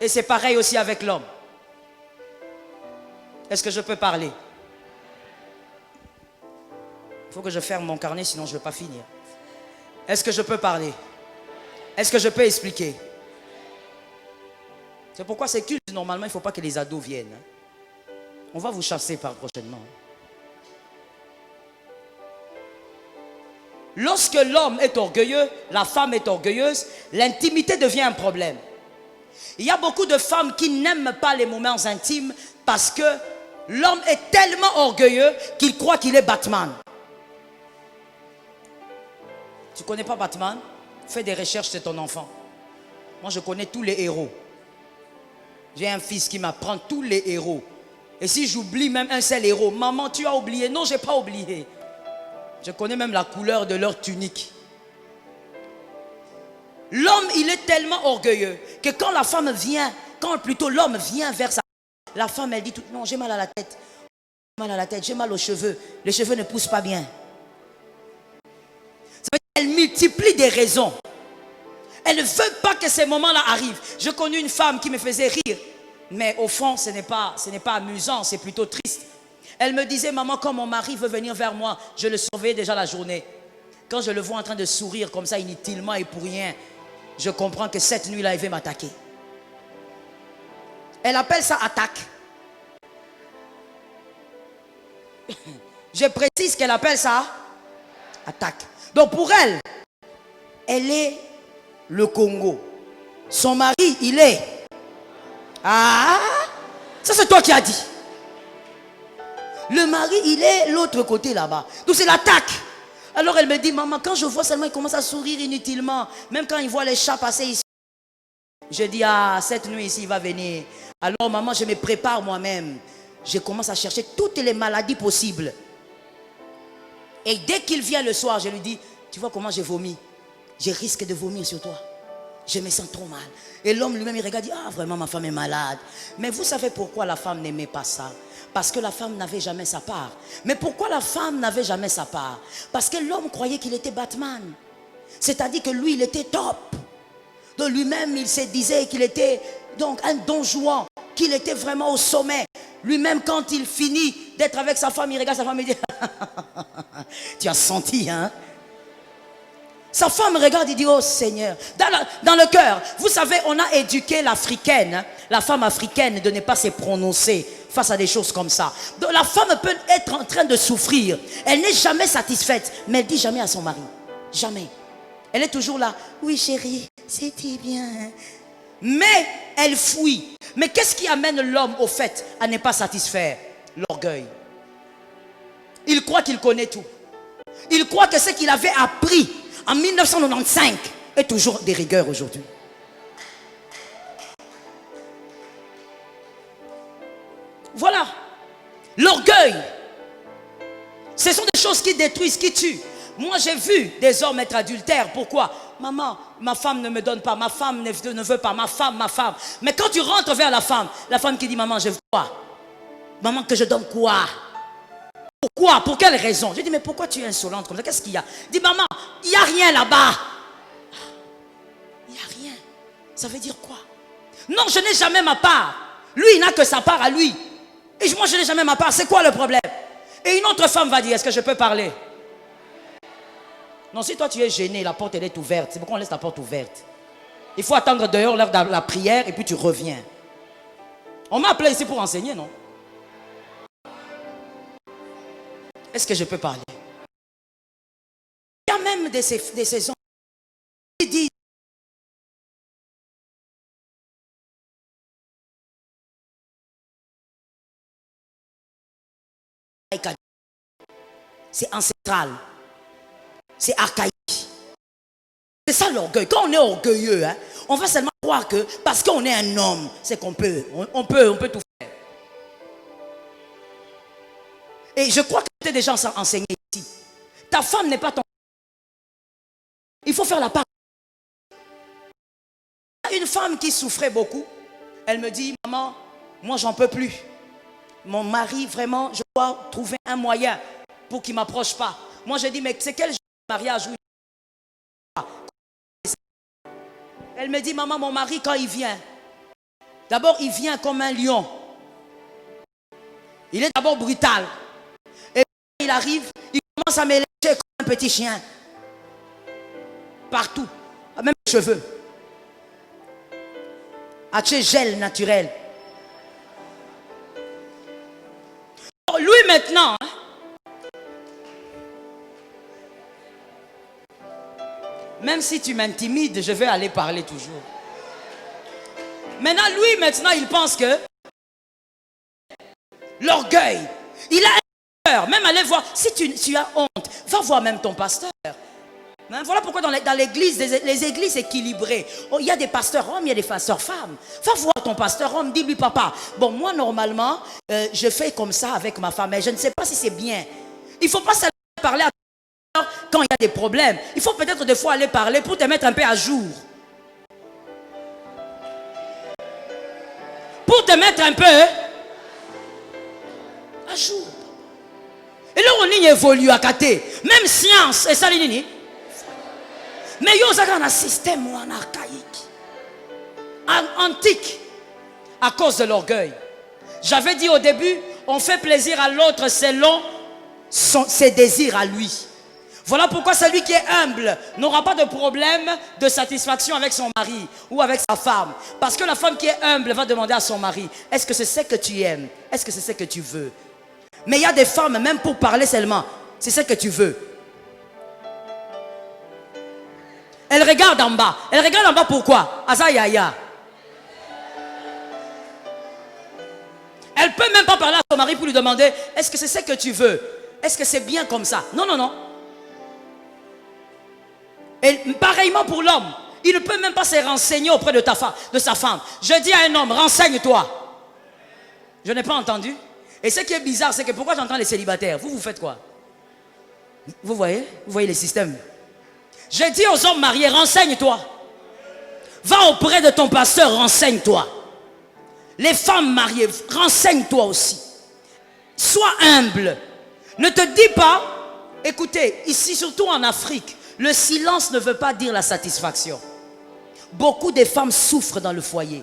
Et c'est pareil aussi avec l'homme. Est-ce que je peux parler? Il faut que je ferme mon carnet, sinon je ne vais pas finir. Est-ce que je peux parler? Est-ce que je peux expliquer? C'est pourquoi ces cultes, normalement, il ne faut pas que les ados viennent. On va vous chasser par prochainement. Lorsque l'homme est orgueilleux, la femme est orgueilleuse, l'intimité devient un problème. Il y a beaucoup de femmes qui n'aiment pas les moments intimes parce que l'homme est tellement orgueilleux qu'il croit qu'il est Batman. Tu ne connais pas Batman? Fais des recherches, c'est ton enfant. Moi, je connais tous les héros. J'ai un fils qui m'apprend tous les héros. Et si j'oublie même un seul héros, maman, tu as oublié. Non, je n'ai pas oublié. Je connais même la couleur de leur tunique. L'homme, il est tellement orgueilleux que quand la femme vient, quand plutôt l'homme vient vers sa femme, la femme, elle dit tout, non, j'ai mal à la tête. J'ai mal à la tête, j'ai mal aux cheveux. Les cheveux ne poussent pas bien. Ça veut dire qu'elle multiplie des raisons. Elle ne veut pas que ces moments-là arrivent. Je connais une femme qui me faisait rire. Mais au fond, ce n'est pas amusant, c'est plutôt triste. Elle me disait, maman, quand mon mari veut venir vers moi, je le surveille déjà la journée. Quand je le vois en train de sourire comme ça, inutilement et pour rien, je comprends que cette nuit-là, il veut m'attaquer. Elle appelle ça attaque. Je précise qu'elle appelle ça attaque. Donc pour elle, elle est le Congo. Son mari, il est... Ah, ça c'est toi qui as dit. Le mari, il est l'autre côté là-bas. Donc c'est l'attaque. Alors elle me dit, maman, quand je vois seulement, il commence à sourire inutilement. Même quand il voit les chats passer ici. Je dis, ah, cette nuit ici, il va venir. Alors maman, je me prépare moi-même. Je commence à chercher toutes les maladies possibles. Et dès qu'il vient le soir, je lui dis, tu vois comment j'ai vomi? Je risque de vomir sur toi. Je me sens trop mal. Et l'homme lui-même, il regarde, il dit, ah vraiment ma femme est malade. Mais vous savez pourquoi la femme n'aimait pas ça? Parce que la femme n'avait jamais sa part. Mais pourquoi la femme n'avait jamais sa part? Parce que l'homme croyait qu'il était Batman. C'est-à-dire que lui, il était top. De lui-même, il se disait qu'il était donc un don Juan, qu'il était vraiment au sommet. Lui-même, quand il finit d'être avec sa femme, il regarde sa femme et dit, tu as senti, hein? Sa femme regarde et dit, oh Seigneur, dans le cœur, vous savez, on a éduqué l'africaine, hein, la femme africaine, de ne pas se prononcer face à des choses comme ça. Donc la femme peut être en train de souffrir. Elle n'est jamais satisfaite, mais elle dit jamais à son mari. Jamais. Elle est toujours là, oui chérie, c'était bien. Mais elle fuit. Mais qu'est-ce qui amène l'homme au fait à ne pas satisfaire? L'orgueil. Il croit qu'il connaît tout. Il croit que ce qu'il avait appris en 1995 est toujours de rigueur aujourd'hui. Voilà. L'orgueil. Ce sont des choses qui détruisent, qui tuent. Moi, j'ai vu des hommes être adultères. Pourquoi? Maman, ma femme ne me donne pas. Ma femme ne veut pas. Ma femme. Mais quand tu rentres vers la femme qui dit, maman, je veux quoi? Maman, que je donne quoi? Pourquoi? Pour quelle raison? Je dis, mais pourquoi tu es insolente comme ça? Qu'est-ce qu'il y a? Je dis, maman, il n'y a rien là-bas. Il n'y a rien. Ça veut dire quoi? Non, je n'ai jamais ma part. Lui, il n'a que sa part à lui. Et moi, je n'ai jamais ma part. C'est quoi le problème? Et une autre femme va dire, est-ce que je peux parler? Non, si toi tu es gêné, la porte elle est ouverte. C'est pourquoi on laisse la porte ouverte. Il faut attendre dehors l'heure de la prière et puis tu reviens. On m'a appelé ici pour enseigner, non? Est-ce que je peux parler? Il y a même de ces hommes qui disent c'est ancestral. C'est archaïque. C'est ça l'orgueil. Quand on est orgueilleux, hein, on va seulement croire que parce qu'on est un homme, c'est qu'on peut, on peut tout faire. Et je crois que tu es déjà enseigné ici. Ta femme n'est pas ton... Il faut faire la part. Une femme qui souffrait beaucoup, elle me dit, maman, moi j'en peux plus. Mon mari, vraiment, je dois trouver un moyen pour qu'il ne m'approche pas. Moi je dis, mais c'est quel genre de mariage où... Elle me dit, maman, mon mari, quand il vient, d'abord, il vient comme un lion. Il est d'abord brutal. Et puis, il arrive, il commence à me lécher comme un petit chien. Partout. Même les cheveux. À ce gel naturel. Lui, maintenant, hein, même si tu m'intimides, je vais aller parler toujours. Maintenant, lui, maintenant, il pense que l'orgueil, il a un peur. Même aller voir, si tu as honte, va voir même ton pasteur. Hein, voilà pourquoi dans l'église, les églises équilibrées, il y a des pasteurs hommes, il y a des pasteurs femmes. Va voir ton pasteur homme, dis-lui, papa, bon, moi, normalement, je fais comme ça avec ma femme, mais je ne sais pas si c'est bien. Il ne faut pas seulement parler à quand il y a des problèmes. Il faut peut-être des fois aller parler pour te mettre un peu à jour. Pour te mettre un peu à jour. Et là, on y évolue à côté. Même science, et ça, nini. Mais il y a un système en archaïque, antique, à cause de l'orgueil. J'avais dit au début, on fait plaisir à l'autre selon ses désirs à lui. Voilà pourquoi celui qui est humble n'aura pas de problème de satisfaction avec son mari ou avec sa femme. Parce que la femme qui est humble va demander à son mari, est-ce que c'est ce que tu aimes? Est-ce que c'est ce que tu veux? Mais il y a des femmes, même pour parler seulement, c'est ce que tu veux. Elle regarde en bas. Elle regarde en bas pourquoi? Azayaya. Elle peut même pas parler à son mari pour lui demander, est-ce que c'est ce que tu veux? Est-ce que c'est bien comme ça? Non, non, non. Et pareillement pour l'homme, il ne peut même pas se renseigner auprès de sa femme. Je dis à un homme, renseigne-toi. Je n'ai pas entendu. Et ce qui est bizarre, c'est que pourquoi j'entends les célibataires? Vous faites quoi? Vous voyez les systèmes. Je dis aux hommes mariés, renseigne-toi. Va auprès de ton pasteur, renseigne-toi. Les femmes mariées, renseigne-toi aussi. Sois humble. Ne te dis pas, écoutez, ici surtout en Afrique, le silence ne veut pas dire la satisfaction. Beaucoup de femmes souffrent dans le foyer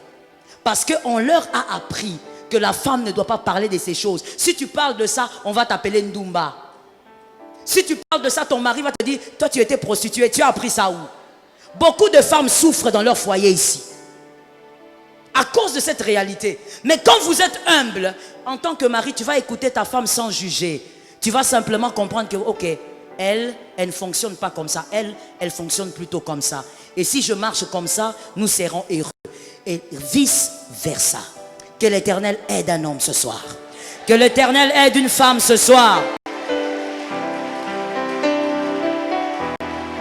parce qu'on leur a appris que la femme ne doit pas parler de ces choses. Si tu parles de ça, on va t'appeler Ndumba. Si tu parles de ça, ton mari va te dire, toi tu étais prostituée, tu as appris ça où? Beaucoup de femmes souffrent dans leur foyer ici à cause de cette réalité. Mais quand vous êtes humble, en tant que mari, tu vas écouter ta femme sans juger. Tu vas simplement comprendre que, ok, elle ne fonctionne pas comme ça. Elle fonctionne plutôt comme ça. Et si je marche comme ça, nous serons heureux. Et vice versa. Que l'Éternel aide un homme ce soir. Que l'Éternel aide une femme ce soir.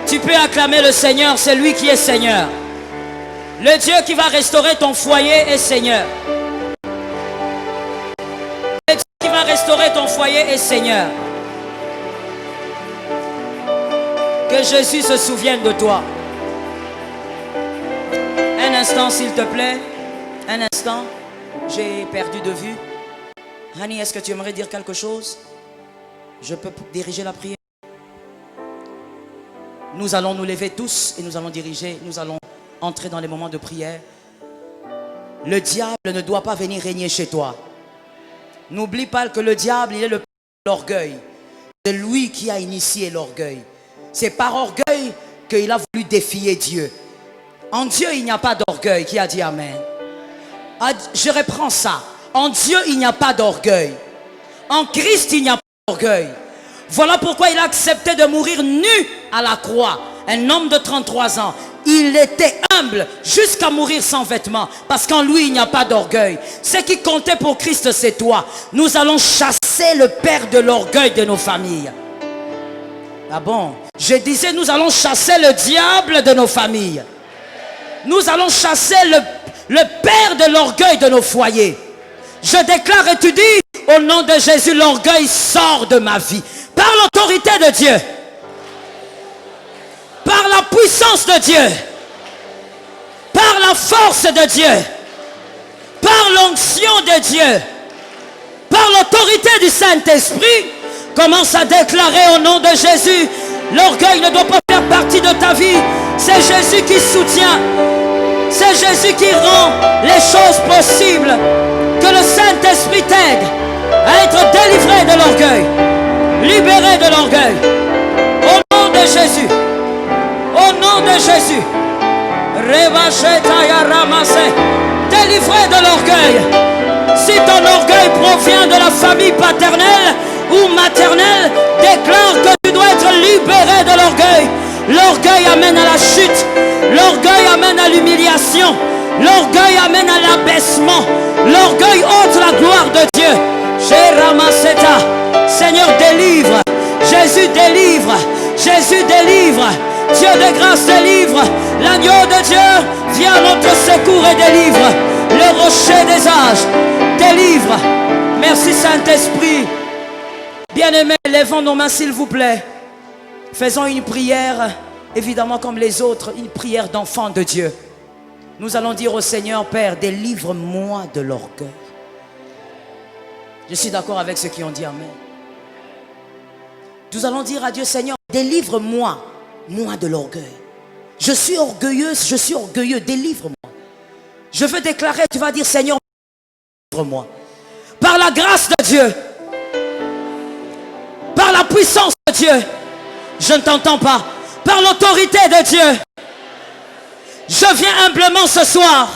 Tu peux acclamer le Seigneur, c'est lui qui est Seigneur. Le Dieu qui va restaurer ton foyer est Seigneur. Le Dieu qui va restaurer ton foyer est Seigneur. Que Jésus se souvienne de toi. Un instant, s'il te plaît. Un instant. J'ai perdu de vue. Hani, est-ce que tu aimerais dire quelque chose? Je peux diriger la prière. Nous allons nous lever tous et nous allons diriger, nous allons entrer dans les moments de prière. Le diable ne doit pas venir régner chez toi. N'oublie pas que le diable, il est le père de l'orgueil. C'est lui qui a initié l'orgueil. C'est par orgueil qu'il a voulu défier Dieu. En Dieu, il n'y a pas d'orgueil. Qui a dit Amen? Je reprends ça. En Dieu, il n'y a pas d'orgueil. En Christ, il n'y a pas d'orgueil. Voilà pourquoi il a accepté de mourir nu à la croix. Un homme de 33 ans. Il était humble jusqu'à mourir sans vêtements. Parce qu'en lui, il n'y a pas d'orgueil. Ce qui comptait pour Christ, c'est toi. Nous allons chasser le père de l'orgueil de nos familles. Ah bon? Je disais, nous allons chasser le diable de nos familles. Nous allons chasser le père de l'orgueil de nos foyers. Je déclare et tu dis, au nom de Jésus, l'orgueil sort de ma vie. Par l'autorité de Dieu. Par la puissance de Dieu. Par la force de Dieu. Par l'onction de Dieu. Par l'autorité du Saint-Esprit. Commence à déclarer au nom de Jésus. L'orgueil ne doit pas faire partie de ta vie. C'est Jésus qui soutient. C'est Jésus qui rend les choses possibles. Que le Saint-Esprit t'aide à être délivré de l'orgueil. Libéré de l'orgueil. Au nom de Jésus. Au nom de Jésus. Délivré de l'orgueil. Si ton orgueil provient de la famille paternelle ou maternelle, déclare que tu dois être libéré de l'orgueil. L'orgueil amène à la chute. L'orgueil amène à l'humiliation. L'orgueil amène à l'abaissement. L'orgueil ôte la gloire de Dieu. Seigneur, délivre. Jésus délivre. Jésus délivre. Dieu de grâce délivre. L'agneau de Dieu vient à notre secours et délivre. Le rocher des âges délivre. Merci Saint-Esprit. Bien-aimés, lèvons nos mains s'il vous plaît. Faisons une prière, évidemment comme les autres, une prière d'enfant de Dieu. Nous allons dire au Seigneur, Père, délivre-moi de l'orgueil. Je suis d'accord avec ceux qui ont dit Amen. Nous allons dire à Dieu, Seigneur, délivre-moi, moi de l'orgueil. Je suis orgueilleuse, je suis orgueilleux, délivre-moi. Je veux déclarer, tu vas dire, Seigneur, délivre-moi. Par la grâce de Dieu, par la puissance de Dieu, je ne t'entends pas. Par l'autorité de Dieu, je viens humblement ce soir.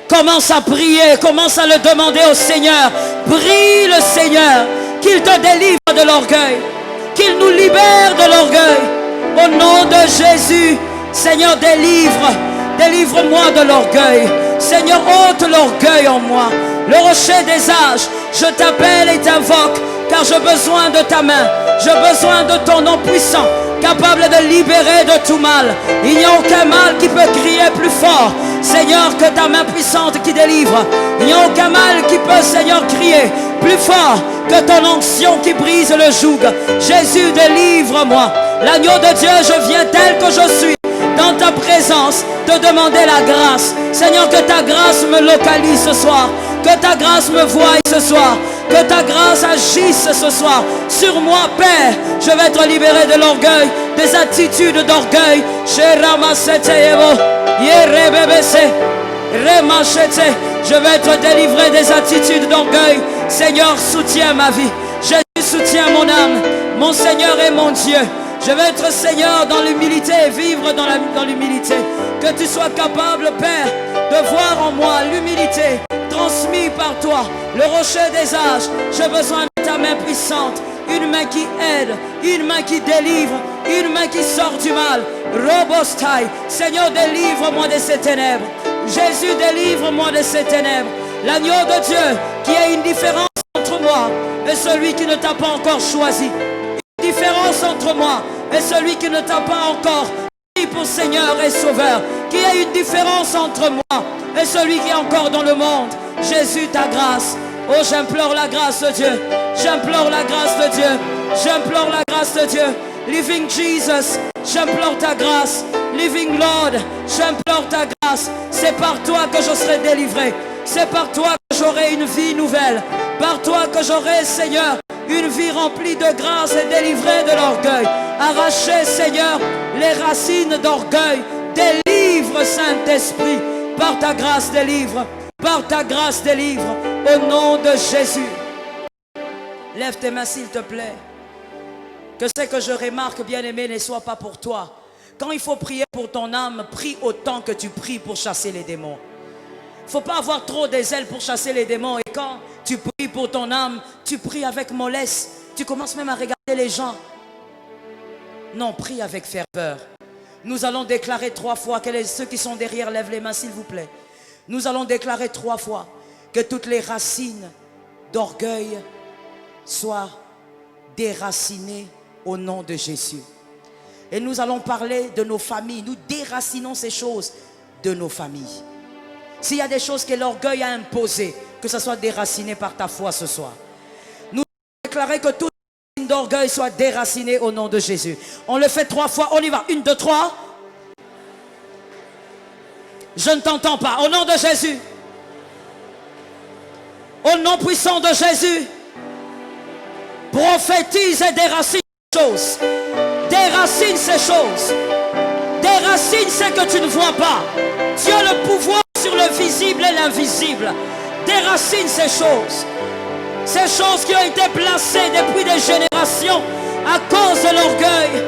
Commence à prier, commence à le demander au Seigneur. Prie le Seigneur qu'il te délivre de l'orgueil, qu'il nous libère de l'orgueil. Au nom de Jésus, Seigneur, délivre-moi de l'orgueil. Seigneur, ôte l'orgueil en moi. Le rocher des âges, je t'appelle et t'invoque, car j'ai besoin de ta main. J'ai besoin de ton nom puissant, capable de libérer de tout mal. Il n'y a aucun mal qui peut crier plus fort, Seigneur, que ta main puissante qui délivre. Il n'y a aucun mal qui peut, Seigneur, crier plus fort que ton onction qui brise le joug. Jésus, délivre-moi. L'agneau de Dieu, je viens tel que je suis dans ta présence, te demander la grâce. Seigneur, que ta grâce me localise ce soir, que ta grâce me voie ce soir, que ta grâce agisse ce soir sur moi, Père. Je vais être libéré de l'orgueil, des attitudes d'orgueil. Je vais être délivré des attitudes d'orgueil. Seigneur, soutiens ma vie. Jésus, soutiens mon âme. Mon Seigneur et mon Dieu. Je vais être, Seigneur, dans l'humilité et vivre dans l'humilité. Que tu sois capable, Père, de voir en moi l'humilité transmise par toi, le rocher des âges. J'ai besoin de ta main puissante, une main qui aide, une main qui délivre, une main qui sort du mal. Robostai, Seigneur, délivre-moi de ces ténèbres. Jésus, délivre-moi de ces ténèbres. L'agneau de Dieu, qui a une différence entre moi et celui qui ne t'a pas encore choisi. Une différence entre moi et celui qui ne t'a pas encore pris pour Seigneur et Sauveur. Qui a une différence entre moi et celui qui est encore dans le monde. Jésus, ta grâce. Oh, j'implore la grâce de Dieu. J'implore la grâce de Dieu. J'implore la grâce de Dieu. Living Jesus, j'implore ta grâce. Living Lord, j'implore ta grâce. C'est par toi que je serai délivré. C'est par toi que j'aurai une vie nouvelle. Par toi que j'aurai, Seigneur, une vie remplie de grâce et délivrée de l'orgueil. Arracher, Seigneur, les racines d'orgueil. Délivre, Saint-Esprit. Par ta grâce, délivre. Par ta grâce, délivre. Au nom de Jésus. Lève tes mains, s'il te plaît. Que ce que je remarque, bien-aimé, ne soit pas pour toi. Quand il faut prier pour ton âme, prie autant que tu pries pour chasser les démons. Il ne faut pas avoir trop des ailes pour chasser les démons. Et quand tu pries pour ton âme, tu pries avec mollesse. Tu commences même à regarder les gens. Non, prie avec ferveur. Nous allons déclarer 3 fois. Ceux qui sont derrière, lèvent les mains, s'il vous plaît. Nous allons déclarer 3 fois que toutes les racines d'orgueil soient déracinées au nom de Jésus. Et nous allons parler de nos familles. Nous déracinons ces choses de nos familles. S'il y a des choses que l'orgueil a imposées, que ce soit déraciné par ta foi ce soir. Nous déclarons que toute racine d'orgueil soit déracinée au nom de Jésus. On le fait 3 fois, on y va. 1, 2, 3. Je ne t'entends pas. Au nom de Jésus. Au nom puissant de Jésus. Prophétise et déracine ces choses. Déracine ces choses. Déracine ce que tu ne vois pas. Tu as le pouvoir sur le visible et l'invisible. Déracine ces choses. Ces choses qui ont été placées depuis des générations à cause de l'orgueil.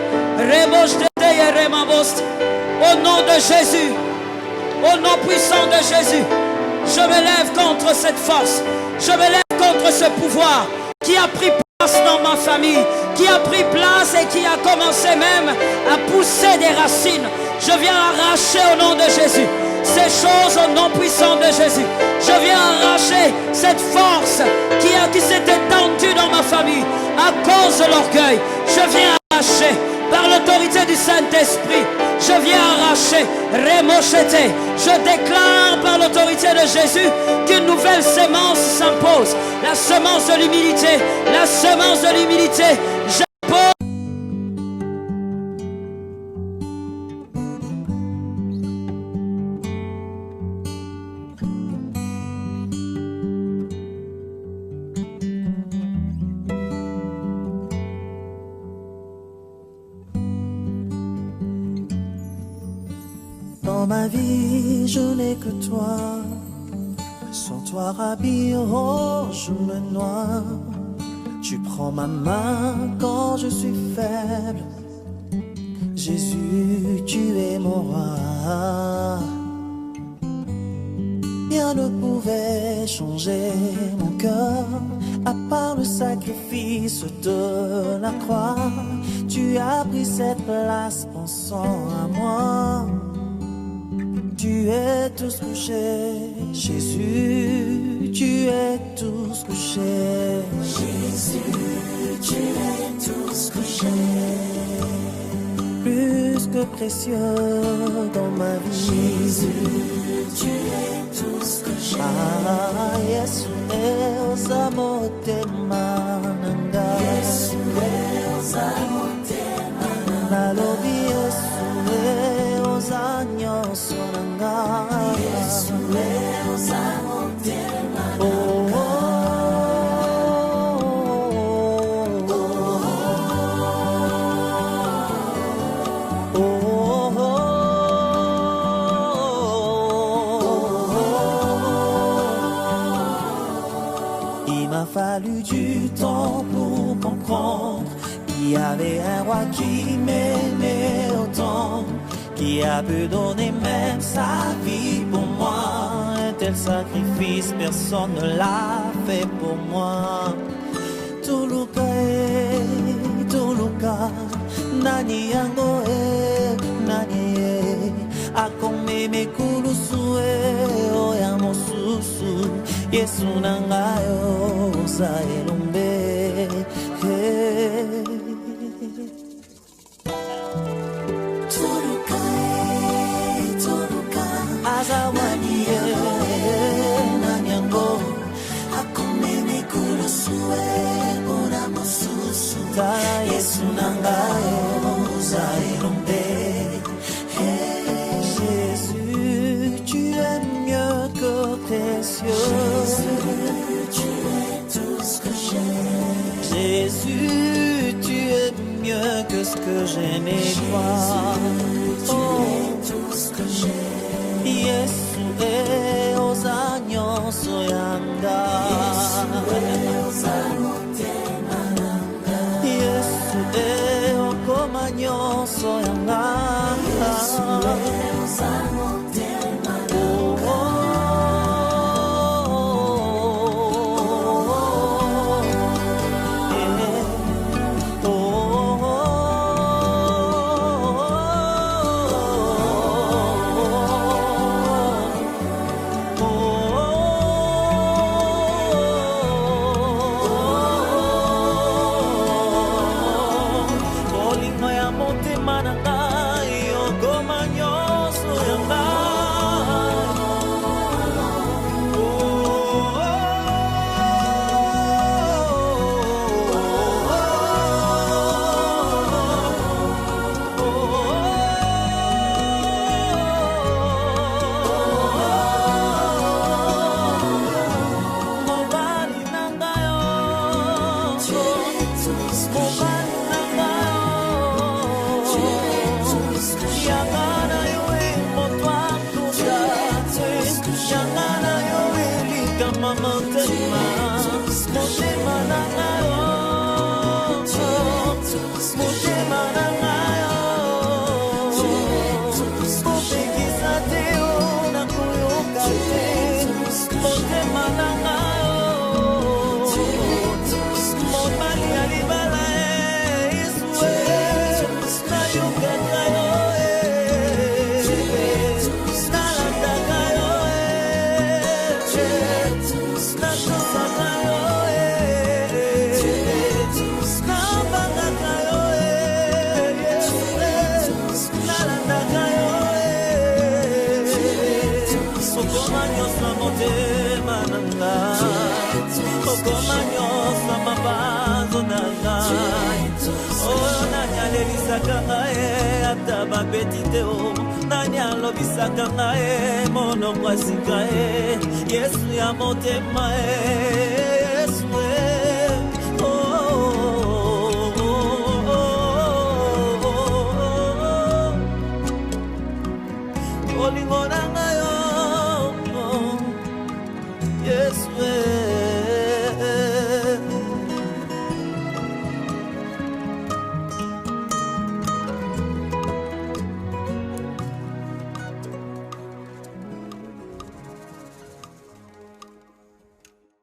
Au nom de Jésus. Au nom puissant de Jésus. Je me lève contre cette force. Je me lève contre ce pouvoir qui a pris place dans ma famille, qui a pris place et qui a commencé même à pousser des racines. Je viens arracher au nom de Jésus ces choses au nom puissant de Jésus. Je viens arracher cette force qui s'est étendue dans ma famille à cause de l'orgueil. Je viens arracher par l'autorité du Saint-Esprit. Je viens arracher, remocheter. Je déclare par l'autorité de Jésus qu'une nouvelle semence s'impose. La semence de l'humilité. La semence de l'humilité. Je pose. Dans ma vie, je n'ai que toi. Sans toi, Rabbi, oh, je me noie. Tu prends ma main quand je suis faible. Jésus, tu es mon roi. Rien ne pouvait changer mon cœur, à part le sacrifice de la croix. Tu as pris cette place pensant à moi. Tu es tous couché, Jésus, tu es tous couché. Jésus, tu es tous couché. Plus que précieux dans ma vie. Jésus, tu es tous couché. Ah, Yesu, osamotemananga. Yesu, osamotemananga. Nalobi Yesu, ozanyosonanga. Yesu, osamotemananga. Oh, oh. Fallu du temps pour comprendre qu'il y avait un roi qui m'aimait autant, qui a pu donner même sa vie pour moi. Un tel sacrifice, personne ne l'a fait pour moi. Tuluka, Tuluka, nani yango nani akome mekulusu oya mosusu. Yesu nangayo saelumbe. Tuluka, Tuluka, azawani nanyango akome mekulusue ora mosusu. Yesu nangayo saelumbe. Jésus, tu es mieux que précieux. Jésus, tu es tout ce que j'ai. Jésus, tu es mieux que ce que j'ai n'est pas. Tu es tout ce que j'ai. Yesu est aux agneaux soyanga. Yesu est au comagnon soyanga. Yesu est aux agneaux. Yangana yo elika mamotema motema na ngayo motema na ngayo opekisa te o nakoyoka te motema na ngayo mobali ya libala Yesue nayokaka yo nalandaka yo natosaka yo nabangaka yo nalandaka yo okoma nyonso motema na ngai okoma nyonso mabanzo na ngai oyo nani alelisaka ngai ata babeti te o nani alobisaka ngai monoko asika Yesu ya motema Yesu olingo na ngai Yesu